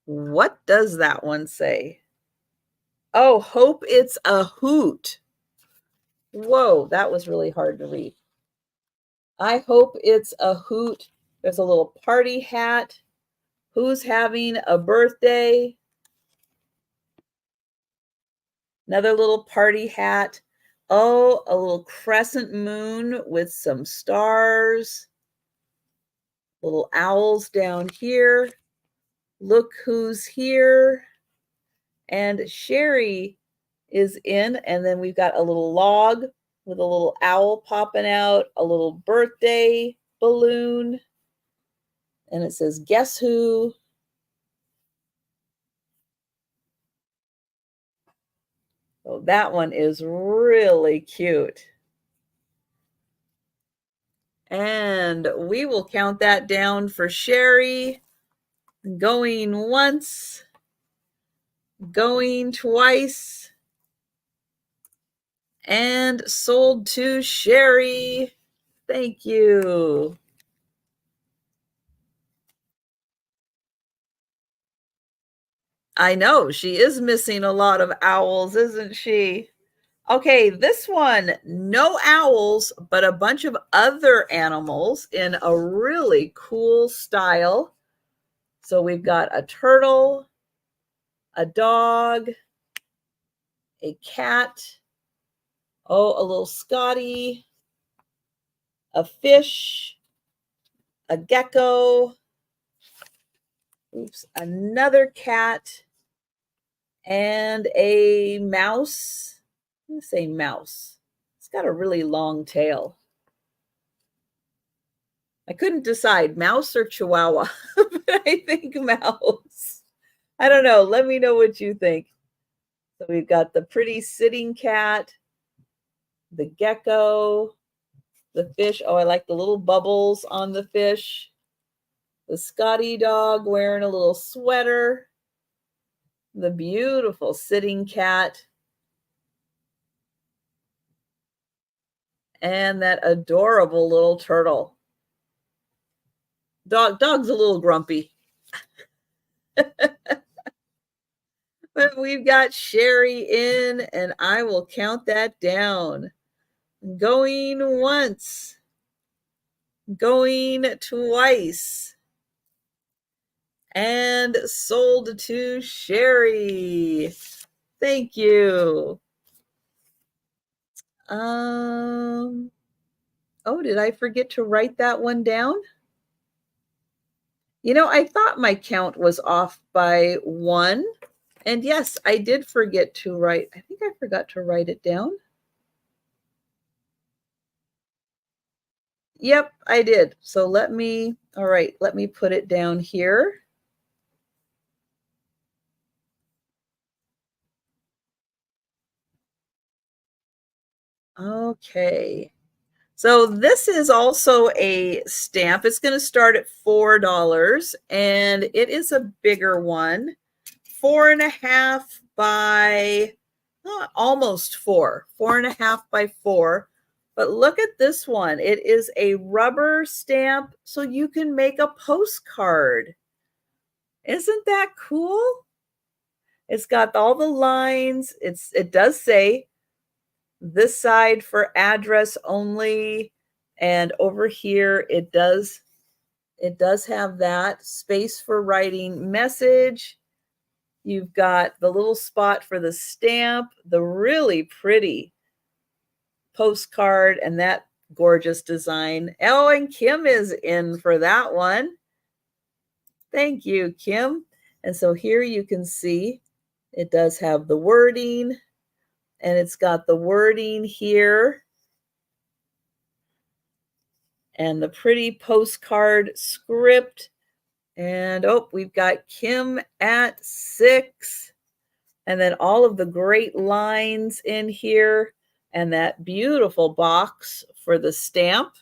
What does that one say? Oh, hope it's a hoot. Whoa, that was really hard to read. I hope it's a hoot. There's a little party hat. Who's having a birthday? Another little party hat. Oh, a little crescent moon with some stars. Little owls down here. Look who's here. And Sherry is in. And then we've got a little log with a little owl popping out, a little birthday balloon. And it says, guess who? So that one is really cute. And we will count that down for Sherry. Going once, going twice, and sold to Sherry. Thank you. I know she is missing a lot of owls, isn't she? Okay, this one, no owls, but a bunch of other animals in a really cool style. So we've got a turtle, a dog, a cat, oh, a little Scotty, a fish, a gecko, Oops, another cat and a mouse. Let's say mouse. It's got a really long tail. I couldn't decide, mouse or chihuahua, but I think mouse. I don't know. Let me know what you think. So we've got the pretty sitting cat, the gecko, the fish. Oh, I like the little bubbles on the fish. The Scotty dog wearing a little sweater. The beautiful sitting cat. And that adorable little turtle. Dog's a little grumpy. But we've got Sherry in, and I will count that down. Going once. Going twice. And sold to Sherry. Thank you. Oh, did I forget to write that one down? You know, I thought my count was off by 1. And yes, I did forget to write. I think I forgot to write it down. Yep, I did. So all right, let me put it down here. Okay. So this is also a stamp. It's going to start at $4, and it is a bigger one. 4.5 by almost 4. 4.5 by 4. But look at this one. It is a rubber stamp, so you can make a postcard. Isn't that cool? It's got all the lines. It does say this side for address only, and over here it does have that space for writing message. You've got the little spot for the stamp, the really pretty postcard, and that gorgeous design. Oh, and Kim is in for that one. Thank you, Kim. And so here you can see it does have the wording, and it's got the wording here and the pretty postcard script. And we've got Kim at 6, and then all of the great lines in here, and that beautiful box for the stamp.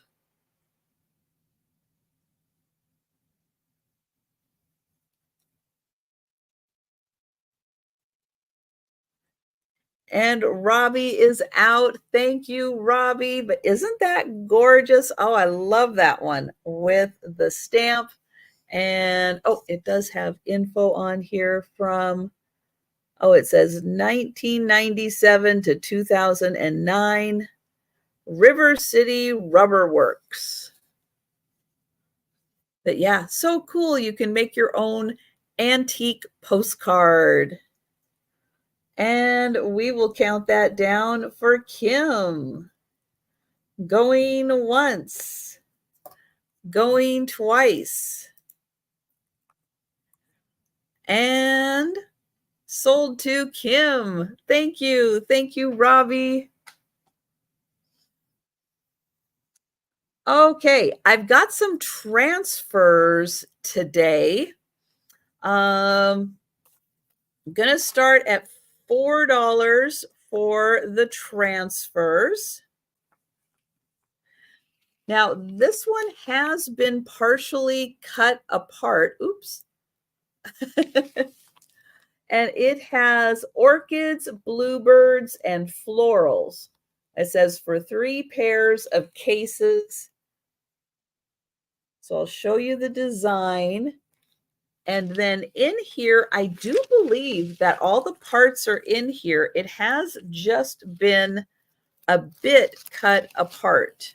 And Robbie is out. Thank you, Robbie. But isn't that gorgeous? Oh, I love that one with the stamp. And it does have info on here from, it says 1997 to 2009, River City Rubber Works. But yeah, so cool. You can make your own antique postcard. And we will count that down for Kim. Going once. Going twice. And sold to Kim. Thank you. Thank you, Robbie. Okay, I've got some transfers today. I'm going to start at $4 for the transfers. Now, this one has been partially cut apart. Oops. And it has orchids, bluebirds, and florals. It says for 3 pairs of cases. So I'll show you the design. And then in here, I do believe that all the parts are in here. It has just been a bit cut apart.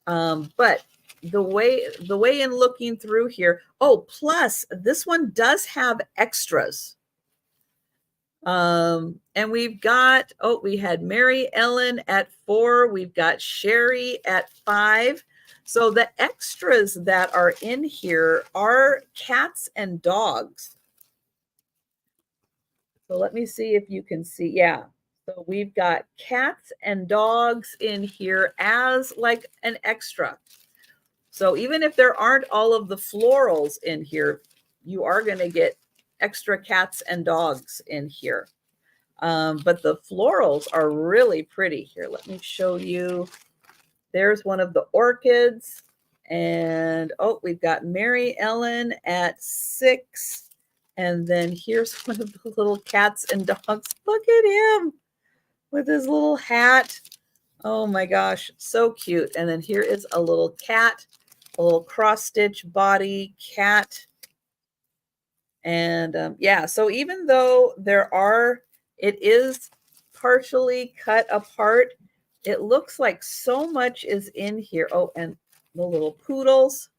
But the way in looking through here, plus this one does have extras. And we've got, we had Mary Ellen at 4. We've got Sherry at 5. So the extras that are in here are cats and dogs. So let me see if you can see. Yeah. So we've got cats and dogs in here as like an extra. So even if there aren't all of the florals in here, you are going to get extra cats and dogs in here. But the florals are really pretty. Here, let me show you. There's one of the orchids. And, oh, we've got Mary Ellen at 6. And then here's one of the little cats and dogs. Look at him with his little hat. Oh my gosh, so cute. And then here is a little cat, a little cross-stitch body cat. And yeah, so even though it is partially cut apart, it looks like so much is in here. Oh, and the little poodles.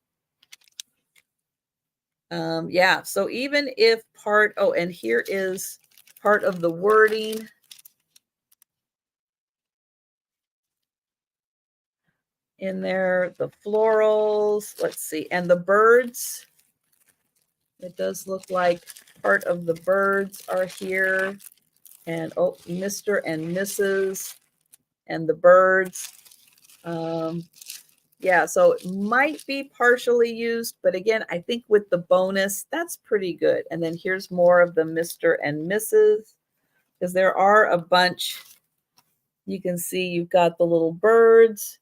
Yeah, so even if and here is part of the wording. In there, the florals, let's see, and the birds. It does look like part of the birds are here. And oh, Mr. and Mrs. and the birds. Yeah, so it might be partially used, but again, I think with the bonus, that's pretty good. And then here's more of the Mr. and Mrs. because there are a bunch. You can see you've got the little birds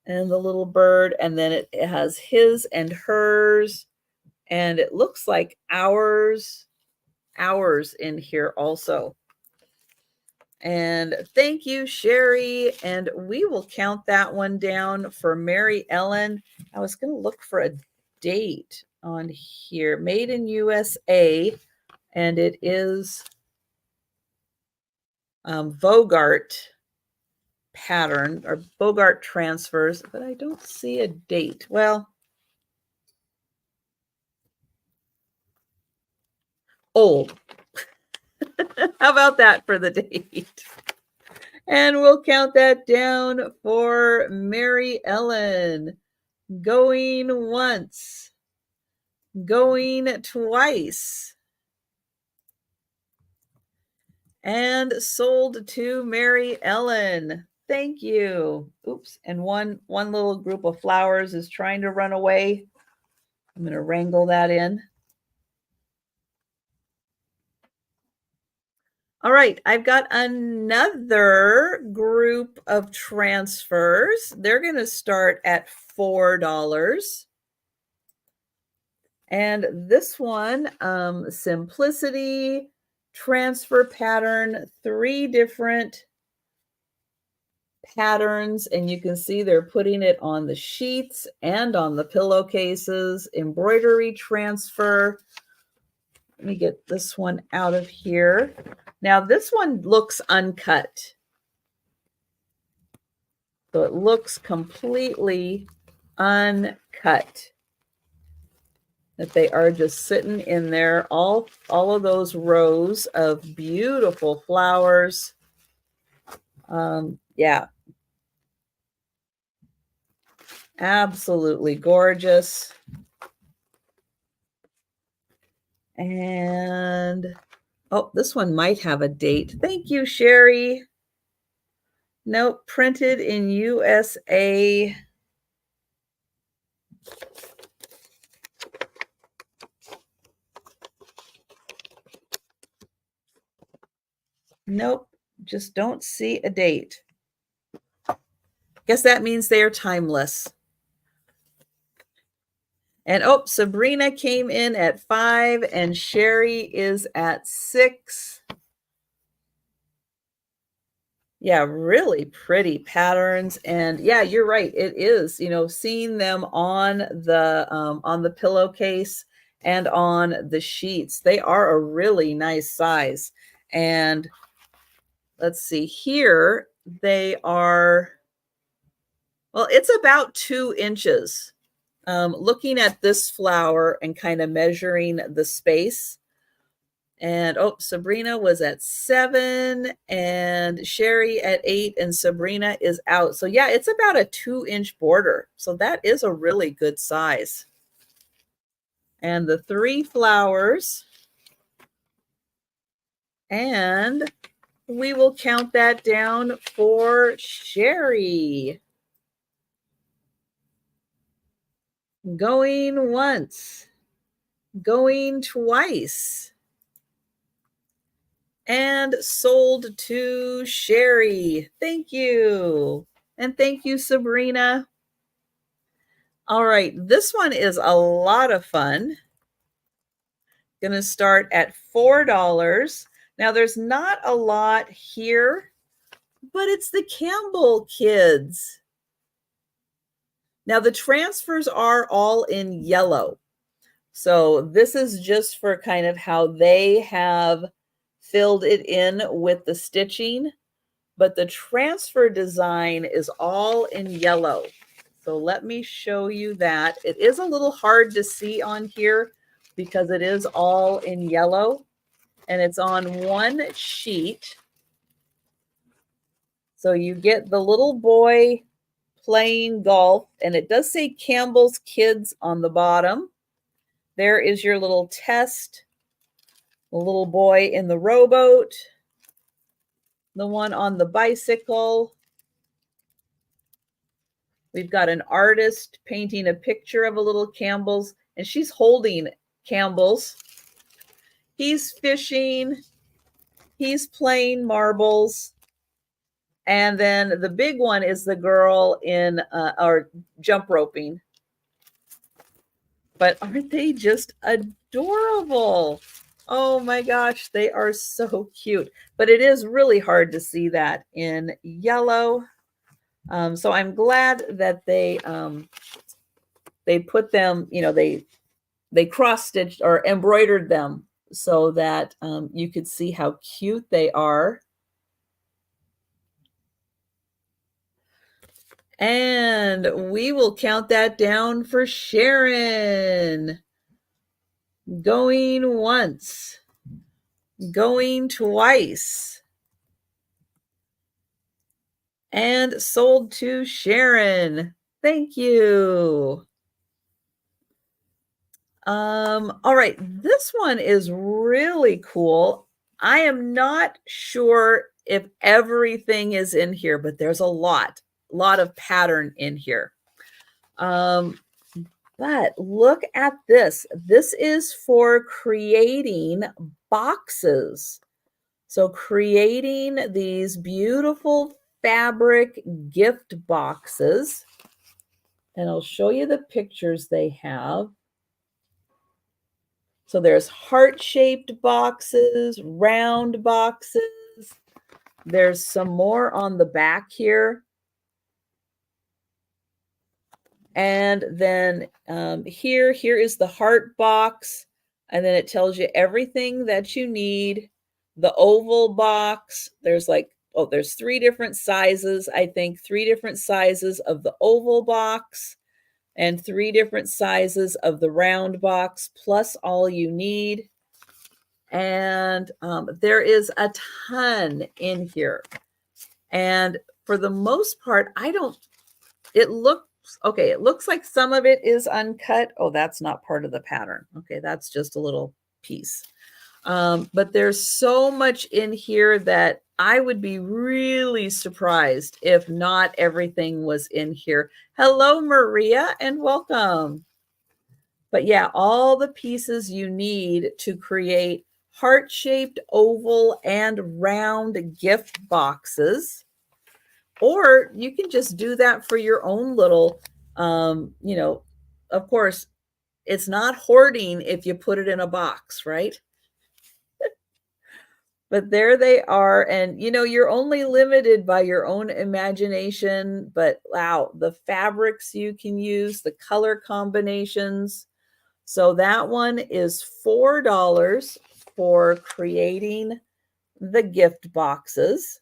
and the little bird, and then it has his and hers, and it looks like ours in here also. And thank you, Sherry. And we will count that one down for Mary Ellen. I was going to look for a date on here. Made in USA. And it is Bogart pattern or Bogart transfers, but I don't see a date. Well, old. How about that for the date? And we'll count that down for Mary Ellen. Going once. Going twice. And sold to Mary Ellen. Thank you. Oops. And one little group of flowers is trying to run away. I'm going to wrangle that in. All right, I've got another group of transfers. They're going to start at $4. And this one, Simplicity transfer pattern, 3 different patterns. And you can see they're putting it on the sheets and on the pillowcases. Embroidery transfer. Let me get this one out of here. Now, this one looks uncut. So it looks completely uncut. That they are just sitting in there, all of those rows of beautiful flowers. Yeah. Absolutely gorgeous. And, oh, this one might have a date. Thank you, Sherry. Nope, printed in USA. Nope, just don't see a date. Guess that means they are timeless. And oh, Sabrina came in at 5 and Sherry is at 6. Yeah, really pretty patterns. And yeah, you're right. It is, seeing them on the pillowcase and on the sheets. They are a really nice size. And let's see here. They are, well, it's about 2 inches. Looking at this flower and kind of measuring the space, And oh, Sabrina was at 7 and Sherry at 8 and Sabrina is out. So yeah, it's about a 2-inch border. So that is a really good size. And the 3 flowers. And we will count that down for Sherry. Going once, going twice, and sold to Sherry. Thank you. And thank you, Sabrina. All right, this one is a lot of fun. Going to start at $4. Now, there's not a lot here, but it's the Campbell kids. Now, the transfers are all in yellow. So this is just for kind of how they have filled it in with the stitching, but the transfer design is all in yellow. So let me show you that. It is a little hard to see on here because it is all in yellow and it's on one sheet. So you get the little boy playing golf, and it does say Campbell's Kids on the bottom. There is your little test, the little boy in the rowboat, the one on the bicycle. We've got an artist painting a picture of a little Campbell's, and she's holding Campbell's. He's fishing. He's playing marbles. And then the big one is the girl in or jump roping. But aren't they just adorable? Oh my gosh, they are so cute. But it is really hard to see that in yellow. So I'm glad that they put them, you know, they cross-stitched or embroidered them so that you could see how cute they are. And we will count that down for Sharon. Going once, going twice, and sold to Sharon. Thank you. All right, this one is really cool. I am not sure if everything is in here, but there's a lot of pattern in here. But look at this. This is for creating boxes. So creating these beautiful fabric gift boxes. And I'll show you the pictures they have. So there's heart-shaped boxes, round boxes. There's some more on the back here. And then here is the heart box. And then it tells you everything that you need. The oval box, there's like, oh, there's 3 different sizes. I think 3 different sizes of the oval box and 3 different sizes of the round box, plus all you need. And there is a ton in here. And for the most part, it looks like some of it is uncut. Oh, that's not part of the pattern. Okay, that's just a little piece. But there's so much in here that I would be really surprised if not everything was in here. Hello, Maria, and welcome. But yeah, all the pieces you need to create heart-shaped, oval, and round gift boxes. Or you can just do that for your own little, you know, of course, it's not hoarding if you put it in a box, right? But there they are. And, you know, you're only limited by your own imagination. But wow, the fabrics you can use, the color combinations. So that one is $4 for creating the gift boxes.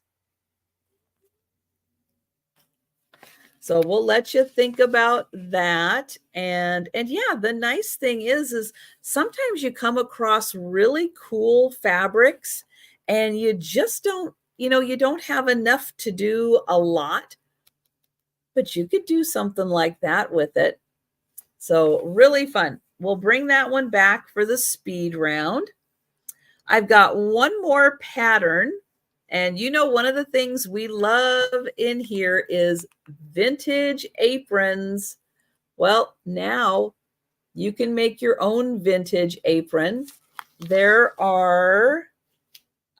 So we'll let you think about that. And yeah, the nice thing is sometimes you come across really cool fabrics and you just don't, you don't have enough to do a lot, but you could do something like that with it. So really fun. We'll bring that one back for the speed round. I've got one more pattern. And one of the things we love in here is vintage aprons. Well, now you can make your own vintage apron. There are,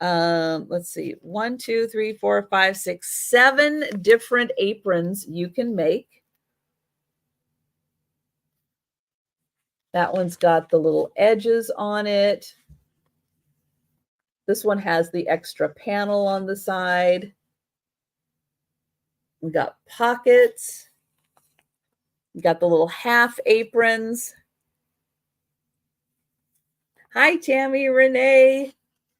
let's see, 1, 2, 3, 4, 5, 6, 7 different aprons you can make. That one's got the little edges on it. This one has the extra panel on the side. We got pockets. We got the little half aprons. Hi, Tammy, Renee.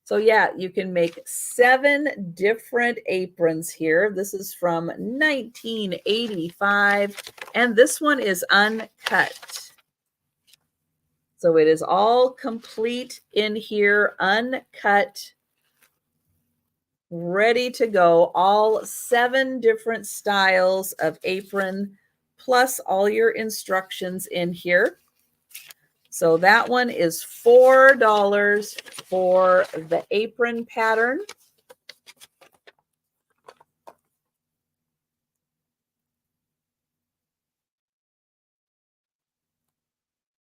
So yeah, you can make 7 different aprons here. This is from 1985, and this one is uncut. So it is all complete in here, uncut, ready to go. All 7 different styles of apron, plus all your instructions in here. So that one is $4 for the apron pattern.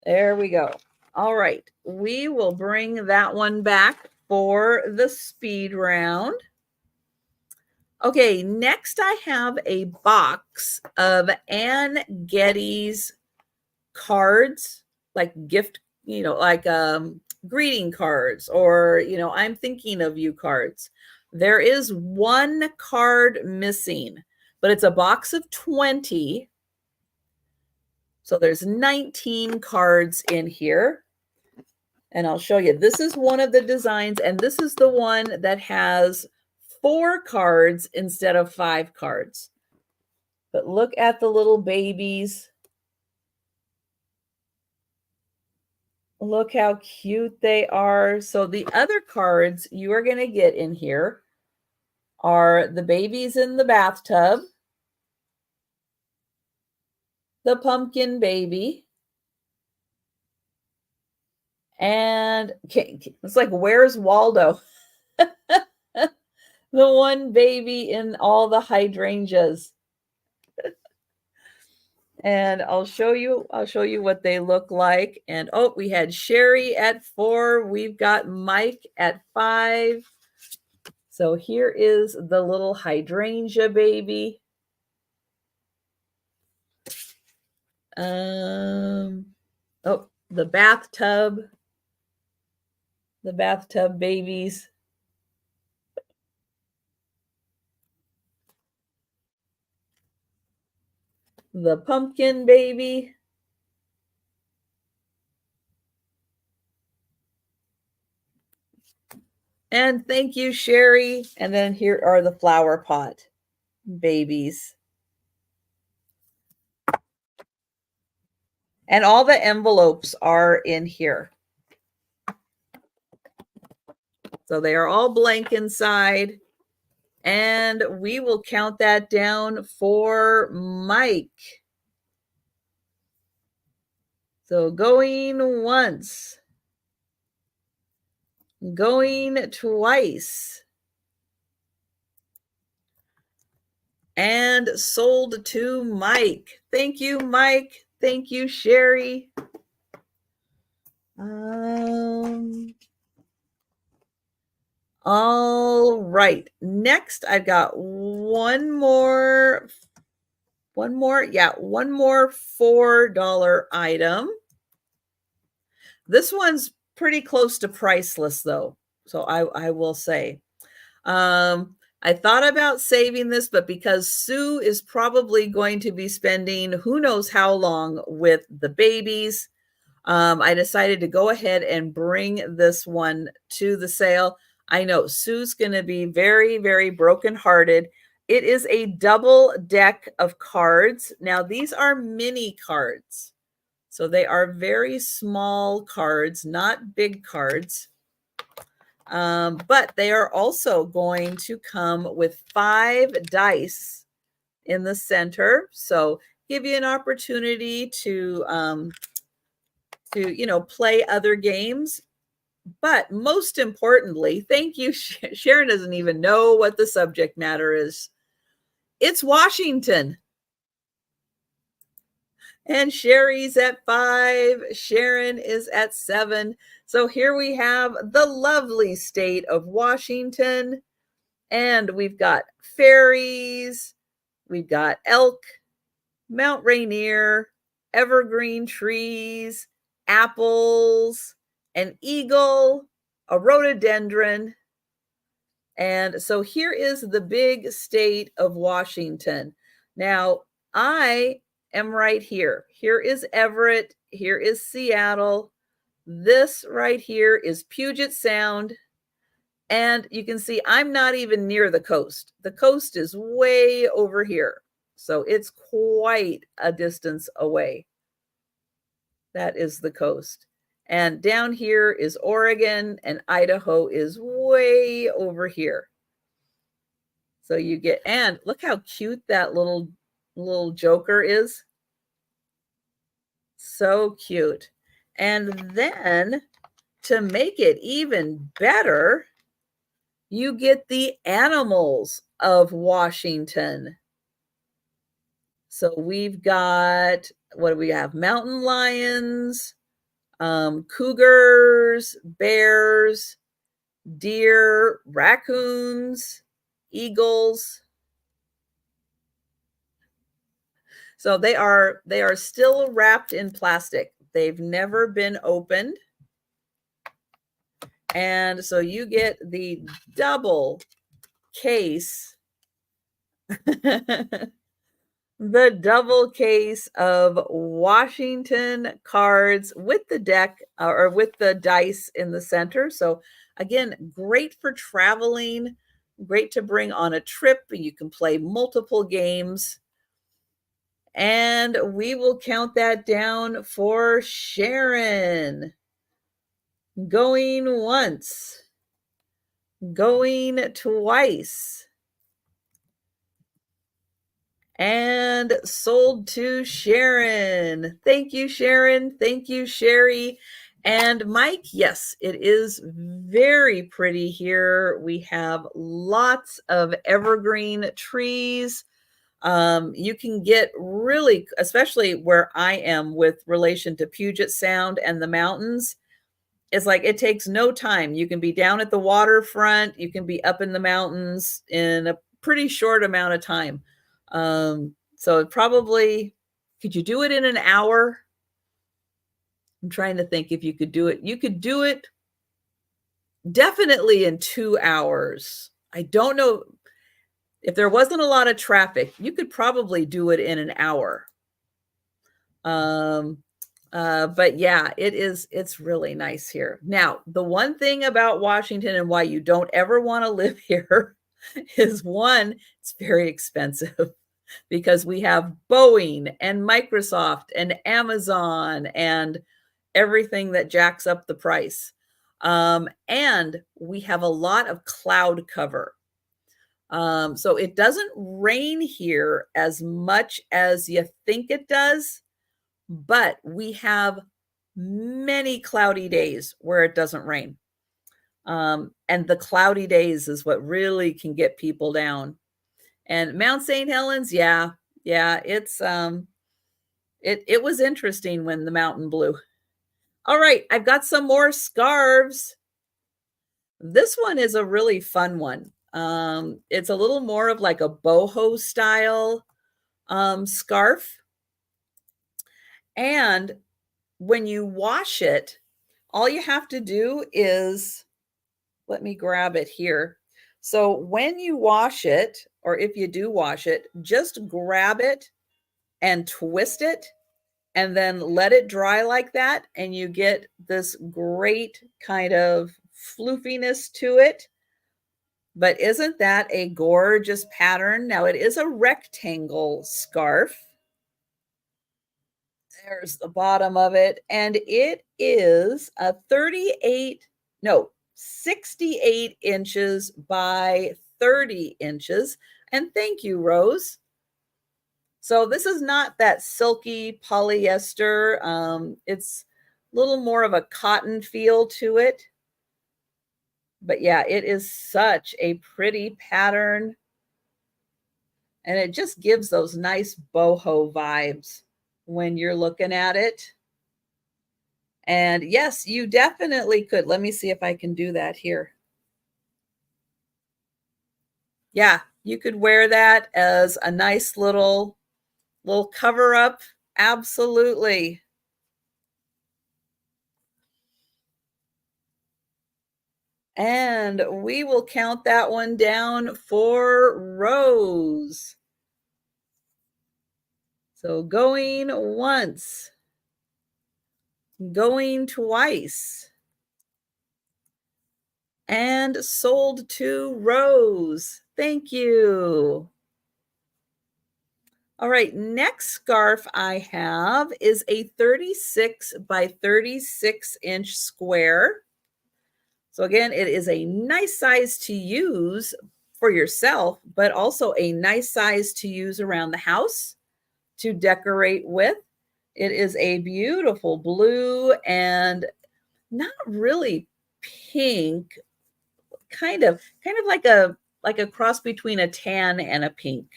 There we go. All right, we will bring that one back for the speed round. Okay, next I have a box of Ann Getty's cards, like gift, like greeting cards, or, I'm thinking of you cards. There is 1 card missing, but it's a box of 20. So there's 19 cards in here. And I'll show you. This is one of the designs, and this is the one that has 4 cards instead of 5 cards. But look at the little babies. Look how cute they are. So the other cards you are going to get in here are the babies in the bathtub, the pumpkin baby, and it's like, where's Waldo? The one baby in all the hydrangeas. And I'll show you what they look like. And oh, we had Sherry at 4. We've got Mike at 5. So here is the little hydrangea baby. Oh, the bathtub babies. The pumpkin baby. And thank you, Sherry. And then here are the flower pot babies. And all the envelopes are in here. So they are all blank inside. And we will count that down for Mike. So going once, going twice, and sold to Mike. Thank you, Mike. Thank you, Sherry. All right. Next, I've got one more $4 item. This one's pretty close to priceless, though. So I will say. I thought about saving this, but because Sue is probably going to be spending who knows how long with the babies, I decided to go ahead and bring this one to the sale. I know Sue's going to be very, very brokenhearted It is a double deck of cards. Now, these are mini cards. So they are very small cards, not big cards. But they are also going to come with 5 dice in the center. So give you an opportunity to play other games. But most importantly, thank you. Sharon doesn't even know what the subject matter is. It's Washington. And Sherry's at 5. Sharon is at 7. So here we have the lovely state of Washington. And we've got fairies, we've got elk, Mount Rainier, evergreen trees, apples, an eagle, a rhododendron. And so here is the big state of Washington. Now, I am right here. Here is Everett. Here is Seattle. This right here is Puget Sound. And you can see I'm not even near the coast. The coast is way over here. So it's quite a distance away. That is the coast. And down here is Oregon, and Idaho is way over here. So you get, and look how cute that little joker is. So cute. And then to make it even better, you get the animals of Washington. So we've got, what do we have? Mountain lions, cougars, bears, deer, raccoons, eagles. So they are still wrapped in plastic. They've never been opened. And so you get the double case, the double case of Washington cards with the deck or with the dice in the center. So again, great for traveling, great to bring on a trip. You can play multiple games. And we will count that down for Sharon. Going once, going twice, and sold to Sharon. Thank you, Sharon. Thank you, Sherry. And Mike, yes, it is very pretty here. We have lots of evergreen trees. You can get really, especially where I am with relation to Puget Sound and the mountains, it's like it takes no time. You can be down at the waterfront, you can be up in the mountains in a pretty short amount of time. So probably, could you do it in an hour? I'm trying to think if you could do it. You could do it definitely in 2 hours. I don't know. If there wasn't a lot of traffic, you could probably do it in an hour. But yeah, it's really nice here. Now, the one thing about Washington and why you don't ever want to live here is one, it's very expensive because we have Boeing and Microsoft and Amazon and everything that jacks up the price. And we have a lot of cloud cover. So it doesn't rain here as much as you think it does, but we have many cloudy days where it doesn't rain. And the cloudy days is what really can get people down. And Mount St. Helens, yeah, it's it was interesting when the mountain blew. All right, I've got some more scarves. This one is a really fun one. It's a little more of like a boho style scarf. And when you wash it, all you have to do is, let me grab it here. So when you wash it, or if you do wash it, just grab it and twist it and then let it dry like that. And you get this great kind of floofiness to it. But isn't that a gorgeous pattern? Now it is a rectangle scarf. There's the bottom of it. And it is a 68 inches by 30 inches. And thank you, Rose. So this is not that silky polyester. It's a little more of a cotton feel to it. But yeah, it is such a pretty pattern. And it just gives those nice boho vibes when you're looking at it. And yes, you definitely could. Let me see if I can do that here. Yeah, you could wear that as a nice little cover up. Absolutely. And we will count that one down for Rose. So going once, going twice, and sold to Rose. Thank you. All right, next scarf I have is a 36 by 36 inch square. So again, it is a nice size to use for yourself, but also a nice size to use around the house to decorate with. It is a beautiful blue and not really pink, kind of like a cross between a tan and a pink.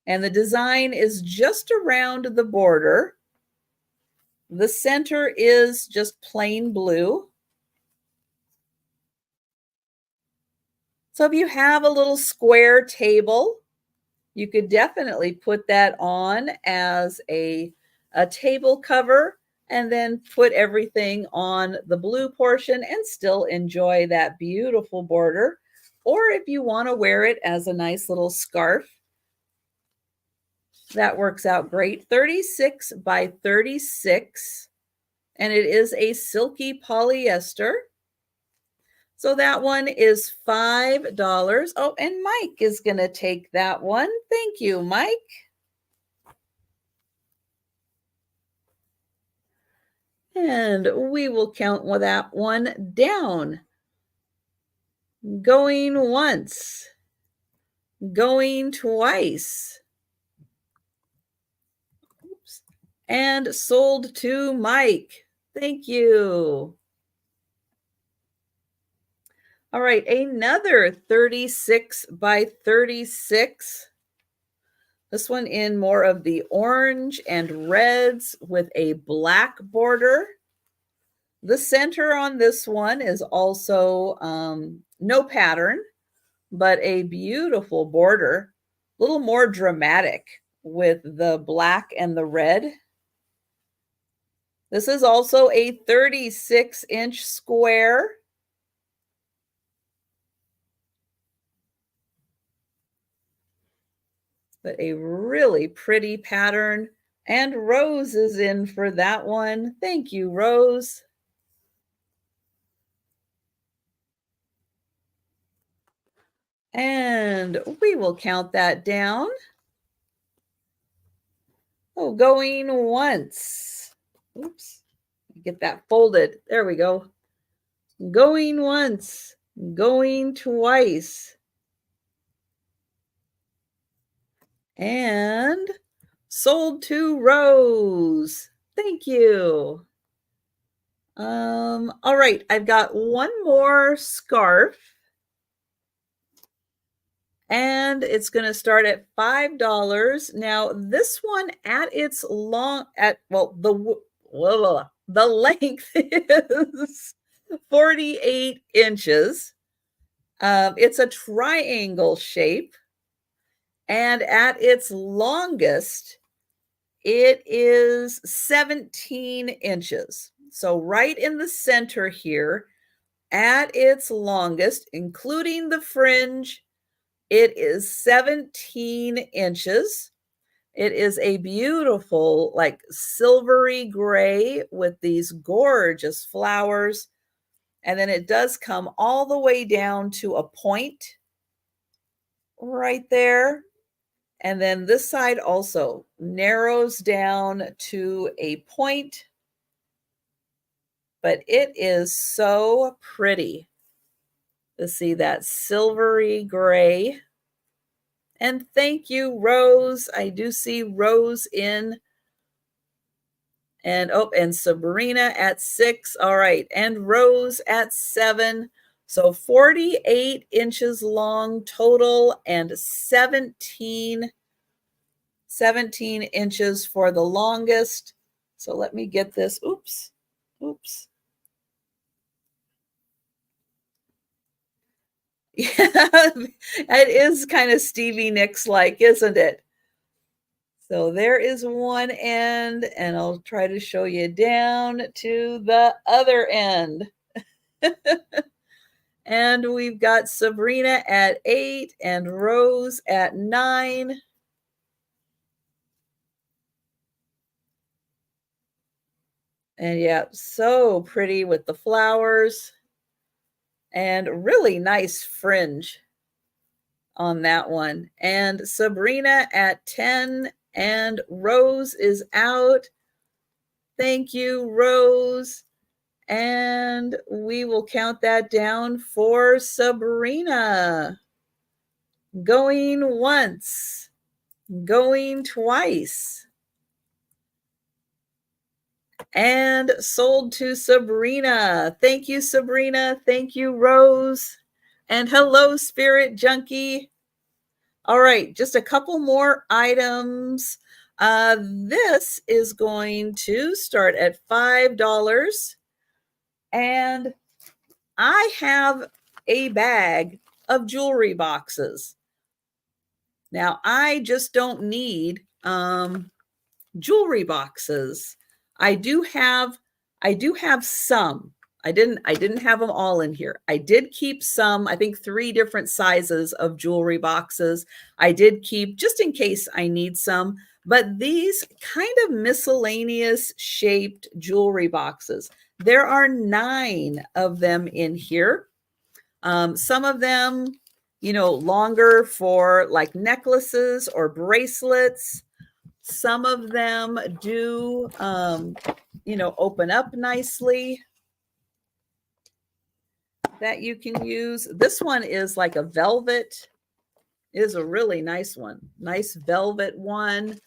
And the design is just around the border. The center is just plain blue. So if you have a little square table, you could definitely put that on as a table cover and then put everything on the blue portion and still enjoy that beautiful border. Or if you want to wear it as a nice little scarf, that works out great. 36 by 36, and it is a silky polyester. So that one is $5. Oh, and Mike is going to take that one. Thank you, Mike. And we will count that one down. Going once, going twice, and sold to Mike. Thank you. All right, another 36 by 36. This one in more of the orange and reds with a black border. The center on this one is also no pattern, but a beautiful border, a little more dramatic with the black and the red. This is also a 36-inch square. But a really pretty pattern. And Rose is in for that one. Thank you, Rose. And we will count that down. Oh, going once. Oops. Get that folded. There we go. Going once. Going twice. And sold to Rose. Thank you. All right, I've got one more scarf. And it's going to start at $5. Now, this one the length is 48 inches. It's a triangle shape. And at its longest, it is 17 inches. So right in the center here, at its longest, including the fringe, it is 17 inches. It is a beautiful, like silvery gray with these gorgeous flowers. And then it does come all the way down to a point right there. And then this side also narrows down to a point, but it is so pretty to see that silvery gray. And thank you, Rose. I do see Rose in. And oh, and Sabrina at 6. All right. And Rose at 7. So 48 inches long total and 17 inches for the longest. So let me get this. Oops. Oops. Yeah, it is kind of Stevie Nicks like, isn't it? So there is one end, and I'll try to show you down to the other end. And we've got Sabrina at 8 and Rose at 9. And yeah, so pretty with the flowers and really nice fringe on that one. And Sabrina at 10 and Rose is out. Thank you, Rose. And we will count that down for Sabrina. Going once, going twice. And sold to Sabrina. Thank you, Sabrina. Thank you, Rose. And hello, Spirit Junkie. All right, just a couple more items. This is going to start at $5. And I have a bag of jewelry boxes. Now, I just don't need jewelry boxes. I do have some. I didn't have them all in here. I did keep some, I think 3 different sizes of jewelry boxes. I did keep just in case I need some, but these kind of miscellaneous shaped jewelry boxes. There are 9 of them in here. Some of them, longer for like necklaces or bracelets. Some of them do, open up nicely that you can use. This one is like a velvet. It is a really nice one. Nice velvet one.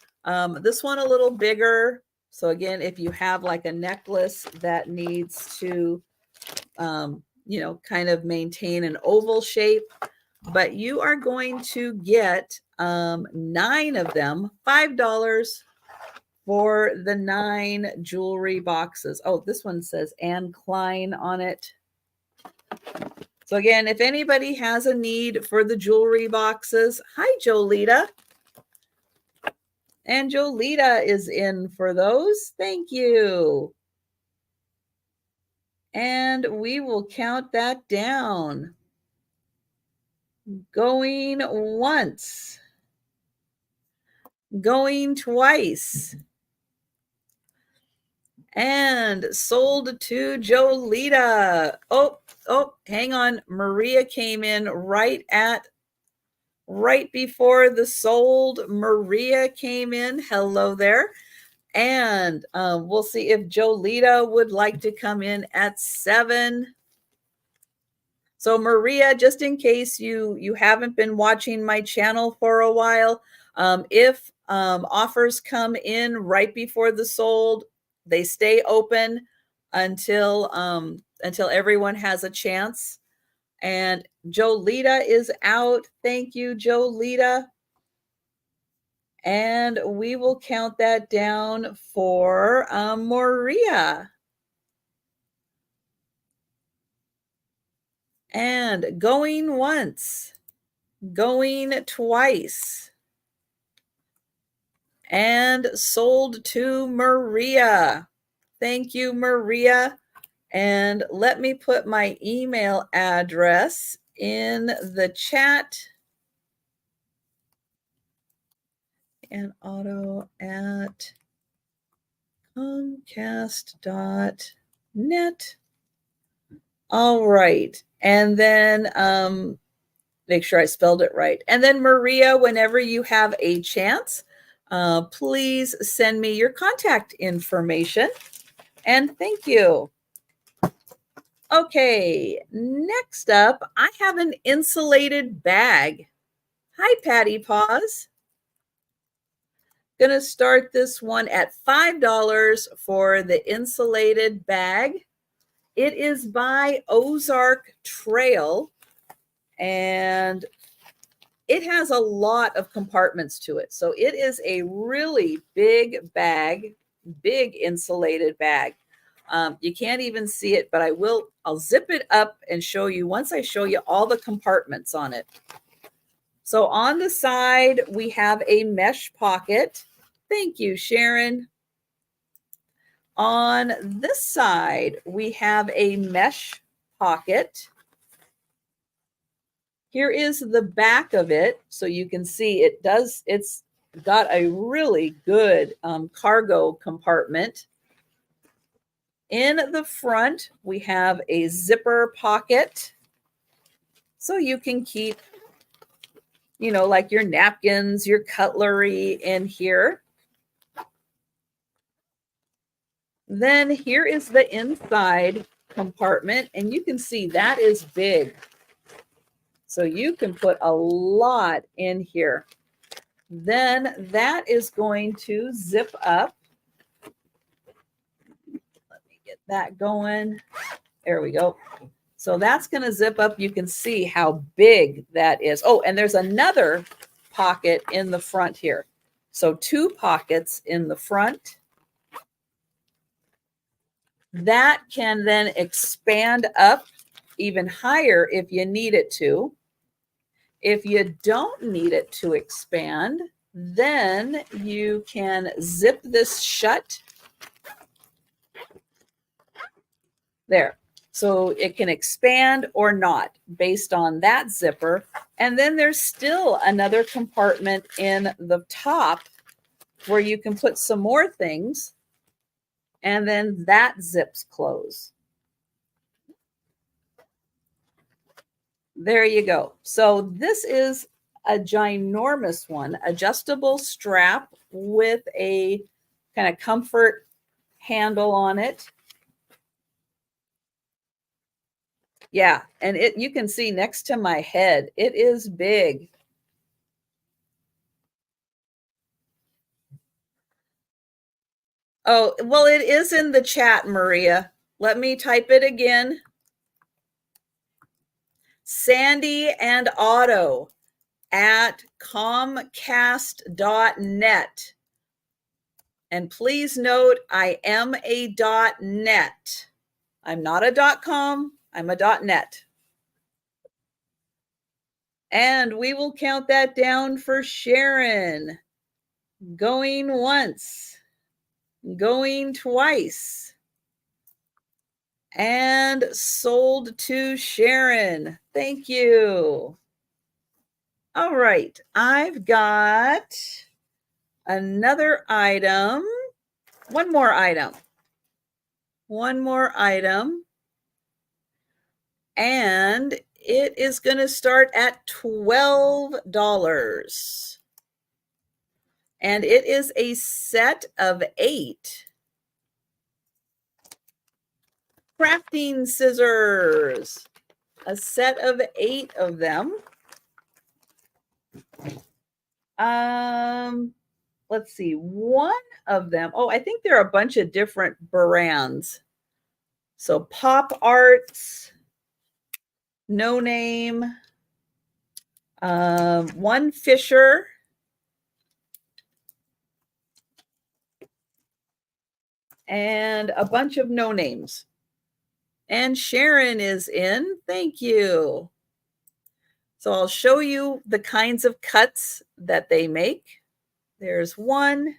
This one a little bigger. So again, if you have like a necklace that needs to, kind of maintain an oval shape, but you are going to get 9 of them, $5 for the 9 jewelry boxes. Oh, this one says Anne Klein on it. So again, if anybody has a need for the jewelry boxes, hi, Jolita. And Jolita is in for those. Thank you. And we will count that down. Going once. Going twice. And sold to Jolita. Oh, hang on. Maria came in right before the sold. Maria came in. Hello there. And we'll see if Jolita would like to come in at 7. So Maria, just in case you haven't been watching my channel for a while, if offers come in right before the sold, they stay open until everyone has a chance. And Jolita is out. Thank you, Jolita. And we will count that down for Maria. And going once, going twice. And sold to Maria. Thank you, Maria. And let me put my email address in the chat. And Otto at Comcast.net. All right. And then make sure I spelled it right. And then Maria, whenever you have a chance, please send me your contact information. And thank you. Okay, next up, I have an insulated bag. Hi, Patty Paws. Gonna start this one at $5 for the insulated bag. It is by Ozark Trail, and it has a lot of compartments to it. So it is a really big bag, big insulated bag. You can't even see it, but I'll zip it up and show you once I show you all the compartments on it. So on the side, we have a mesh pocket. Thank you, Sharon. On this side, we have a mesh pocket. Here is the back of it. So you can see it's got a really good cargo compartment. In the front, we have a zipper pocket. So you can keep, like your napkins, your cutlery in here. Then here is the inside compartment, and you can see that is big. So you can put a lot in here. Then that is going to zip up. Let me get that going. There we go. So that's going to zip up. You can see how big that is. Oh, and there's another pocket in the front here. So 2 pockets in the front. That can then expand up even higher if you need it to. If you don't need it to expand, then you can zip this shut. There. So it can expand or not based on that zipper. And then there's still another compartment in the top where you can put some more things. And then that zips close. There you go. So this is a ginormous one, adjustable strap with a kind of comfort handle on it. Yeah, and you can see next to my head, it is big. Oh, well, it is in the chat, Maria. Let me type it again. Sandy and Otto at comcast.net. And please note, I am a .net. I'm not a .com, I'm a .net. And we will count that down for Sharon. Going once, going twice, and sold to Sharon. Thank you. All right, I've got another item. One more item. And it is going to start at $12. And it is a set of 8 crafting scissors. A set of 8 of them. Let's see. One of them. Oh, I think there are a bunch of different brands. So Pop Arts, No Name, one Fisher, and a bunch of no names. And Sharon is in. Thank you. So I'll show you the kinds of cuts that they make. There's one.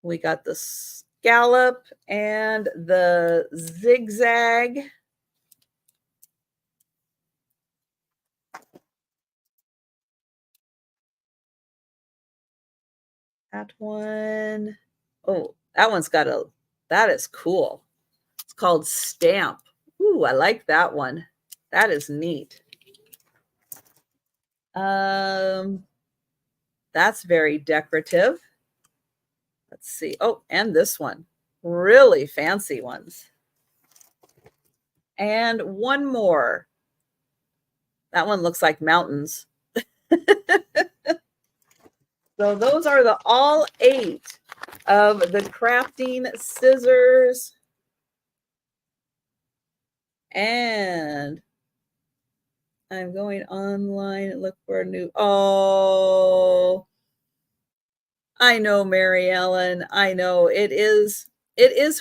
We got the scallop and the zigzag. That one. Oh, that one's got a That is cool. It's called Stamp. Ooh, I like that one. That is neat. That's very decorative. Let's see. Oh, and this one. Really fancy ones. And one more. That one looks like mountains. So those are the all 8 of the crafting scissors. And I'm going online and look for a new. Oh, I know, Mary Ellen. I know it is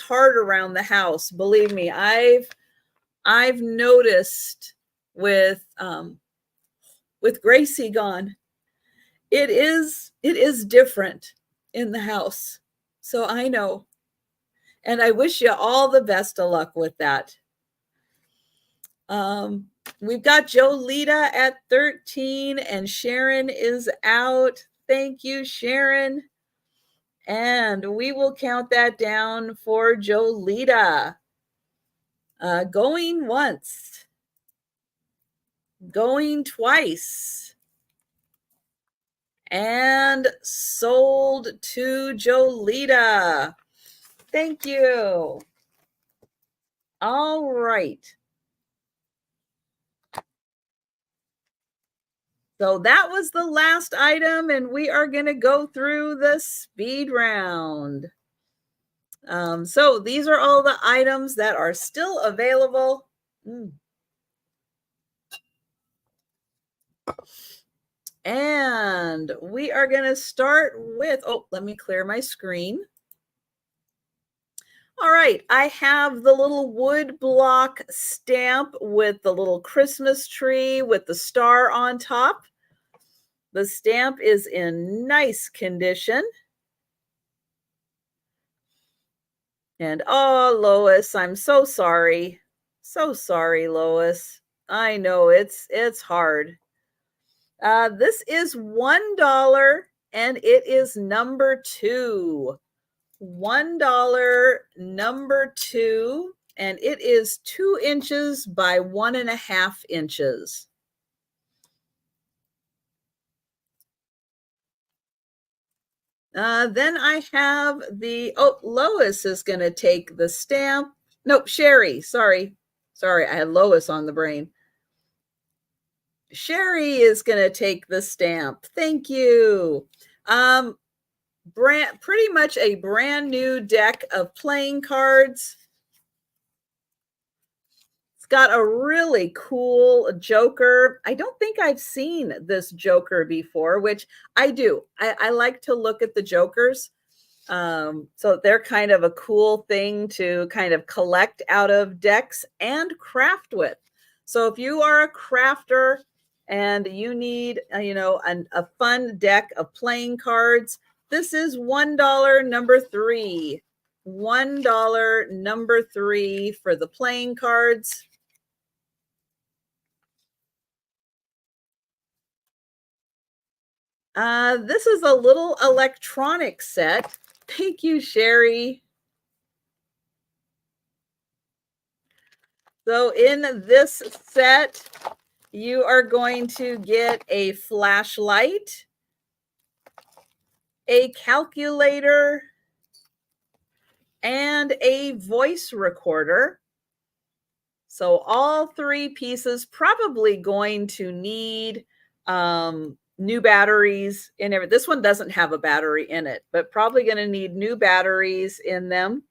hard around the house. Believe me, I've noticed with Gracie gone, it is different in the house. So I know. And I wish you all the best of luck with that. We've got Jolita at 13 and Sharon is out. Thank you, Sharon. And we will count that down for Jolita. Going once. Going twice. And sold to Jolita. Thank you. All right. So that was the last item, and we are going to go through the speed round. So these are all the items that are still available. And we are going to start with, oh, let me clear my screen. All right, I have the little wood block stamp with the little Christmas tree with the star on top. The stamp is in nice condition. And oh, Lois, I'm so sorry. So sorry, Lois. I know it's hard. This is $1 and it is number 2. $1 number 2, and it is 2 inches by 1.5 inches. Then I have the, oh, Lois is going to take the stamp. Nope, Sherry, sorry. Sorry, I had Lois on the brain. Sherry is going to take the stamp. Thank you. Pretty much a brand new deck of playing cards. It's got a really cool Joker. I don't think I've seen this Joker before, which I do. I like to look at the Jokers. So they're kind of a cool thing to kind of collect out of decks and craft with. So if you are a crafter and you need, a fun deck of playing cards, this is $1 number 3. $1 number 3 for the playing cards. This is a little electronic set. Thank you, Sherry. So in this set, you are going to get a flashlight, a calculator, and a voice recorder. So all 3 pieces probably going to need new batteries in everything. This one doesn't have a battery in it, but probably going to need new batteries in them.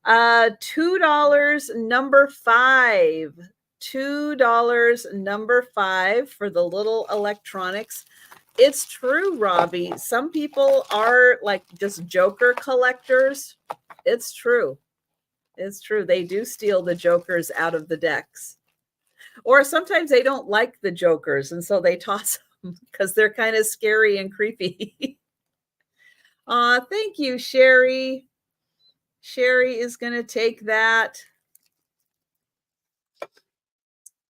$2 number 5. $2 number 5 for the little electronics. It's true, Robbie. Some people are like just Joker collectors. It's true. It's true. They do steal the Jokers out of the decks. Or sometimes they don't like the Jokers, and so they toss them because they're kind of scary and creepy. Thank you, Sherry. Sherry is going to take that.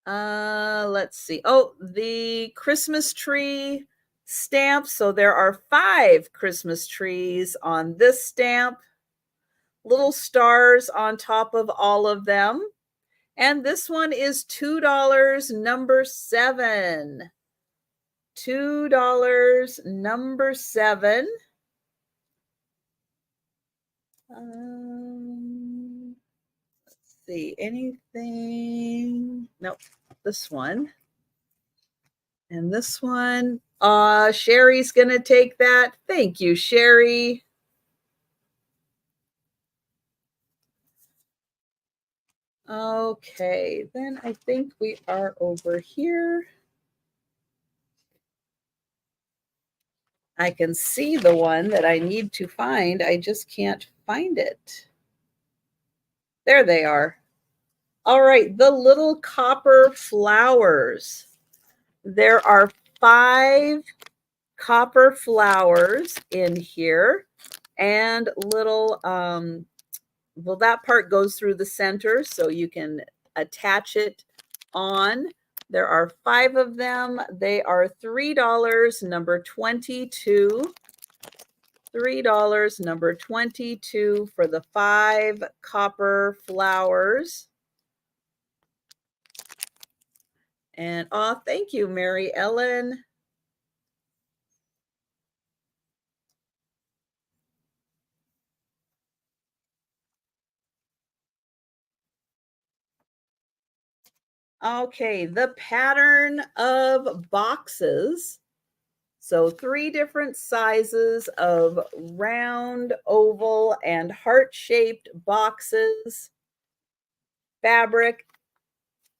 Let's see. Oh, the Christmas tree stamp. So there are 5 Christmas trees on this stamp. little stars on top of all of them. And this one is $2, number 7. $2, number 7. Let's see, anything? Nope, this one. And this one, Sherry's gonna take that. Thank you, Sherry. Okay, then I think we are over here. I can see the one that I need to find. I just can't find it. There they are. All right, the little copper flowers. There are 5 copper flowers in here, and little, well, that part goes through the center, so you can attach it on. There are 5 of them. They are $3, number 22. $3, number 22 for the 5 copper flowers. And thank you, Mary Ellen. Okay, the pattern of boxes. So 3 different sizes of round, oval, and heart-shaped boxes. Fabric.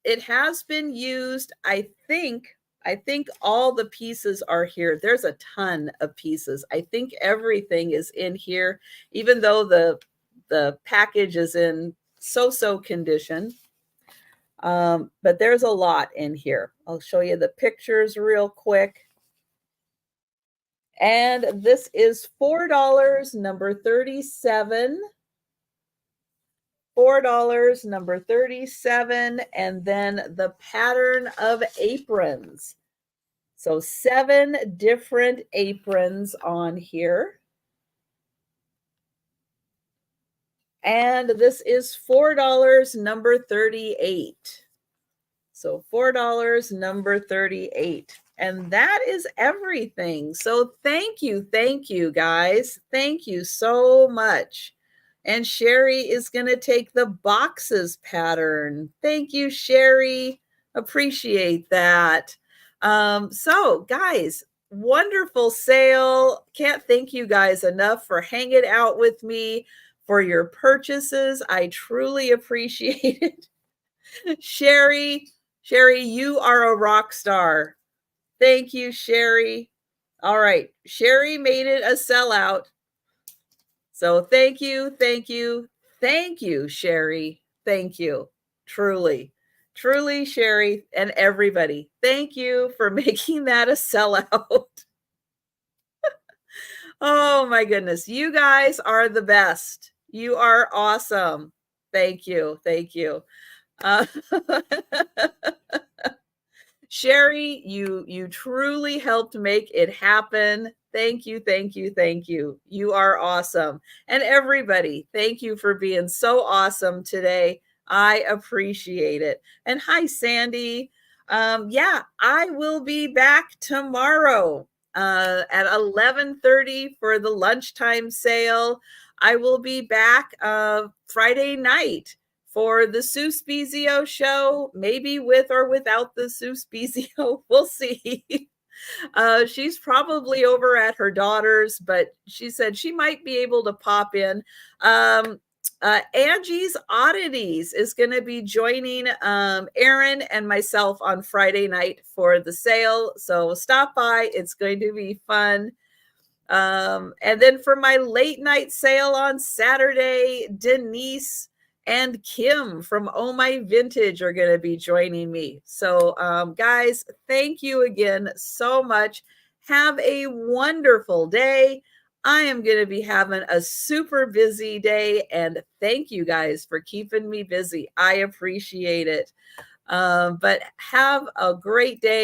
It has been used, I think all the pieces are here. There's a ton of pieces. I think everything is in here, even though the package is in so-so condition. But there's a lot in here. I'll show you the pictures real quick. And this is $4, number 37. $4, number 37. And then the pattern of aprons. So 7 different aprons on here. And this is $4, number 38. So $4, number 38. And that is everything. So thank you guys. Thank you so much. And Sherry is going to take the boxes pattern. Thank you, Sherry. Appreciate that. So guys, wonderful sale. Can't thank you guys enough for hanging out with me, for your purchases. I truly appreciate it. Sherry, you are a rock star. Thank you, Sherry. All right, Sherry made it a sellout. So thank you, Sherry. Thank you. Truly, Sherry, and everybody. Thank you for making that a sellout. Oh my goodness. You guys are the best. You are awesome. Thank you. Uh, Sherry, you truly helped make it happen. Thank you. You are awesome. And everybody, thank you for being so awesome today. I appreciate it. And hi, Sandy. Yeah, I will be back tomorrow at 11:30 for the lunchtime sale. I will be back Friday night for the Sue Spezio show, maybe with or without the Sue Spezio. We'll see. She's probably over at her daughter's, but she said she might be able to pop in. Angie's Oddities is going to be joining Erin and myself on Friday night for the sale. So stop by. It's going to be fun. And then for my late night sale on Saturday, Denise and Kim from Oh My Vintage are going to be joining me. So guys, thank you again so much. Have a wonderful day. I am going to be having a super busy day, and thank you guys for keeping me busy. I appreciate it. But have a great day.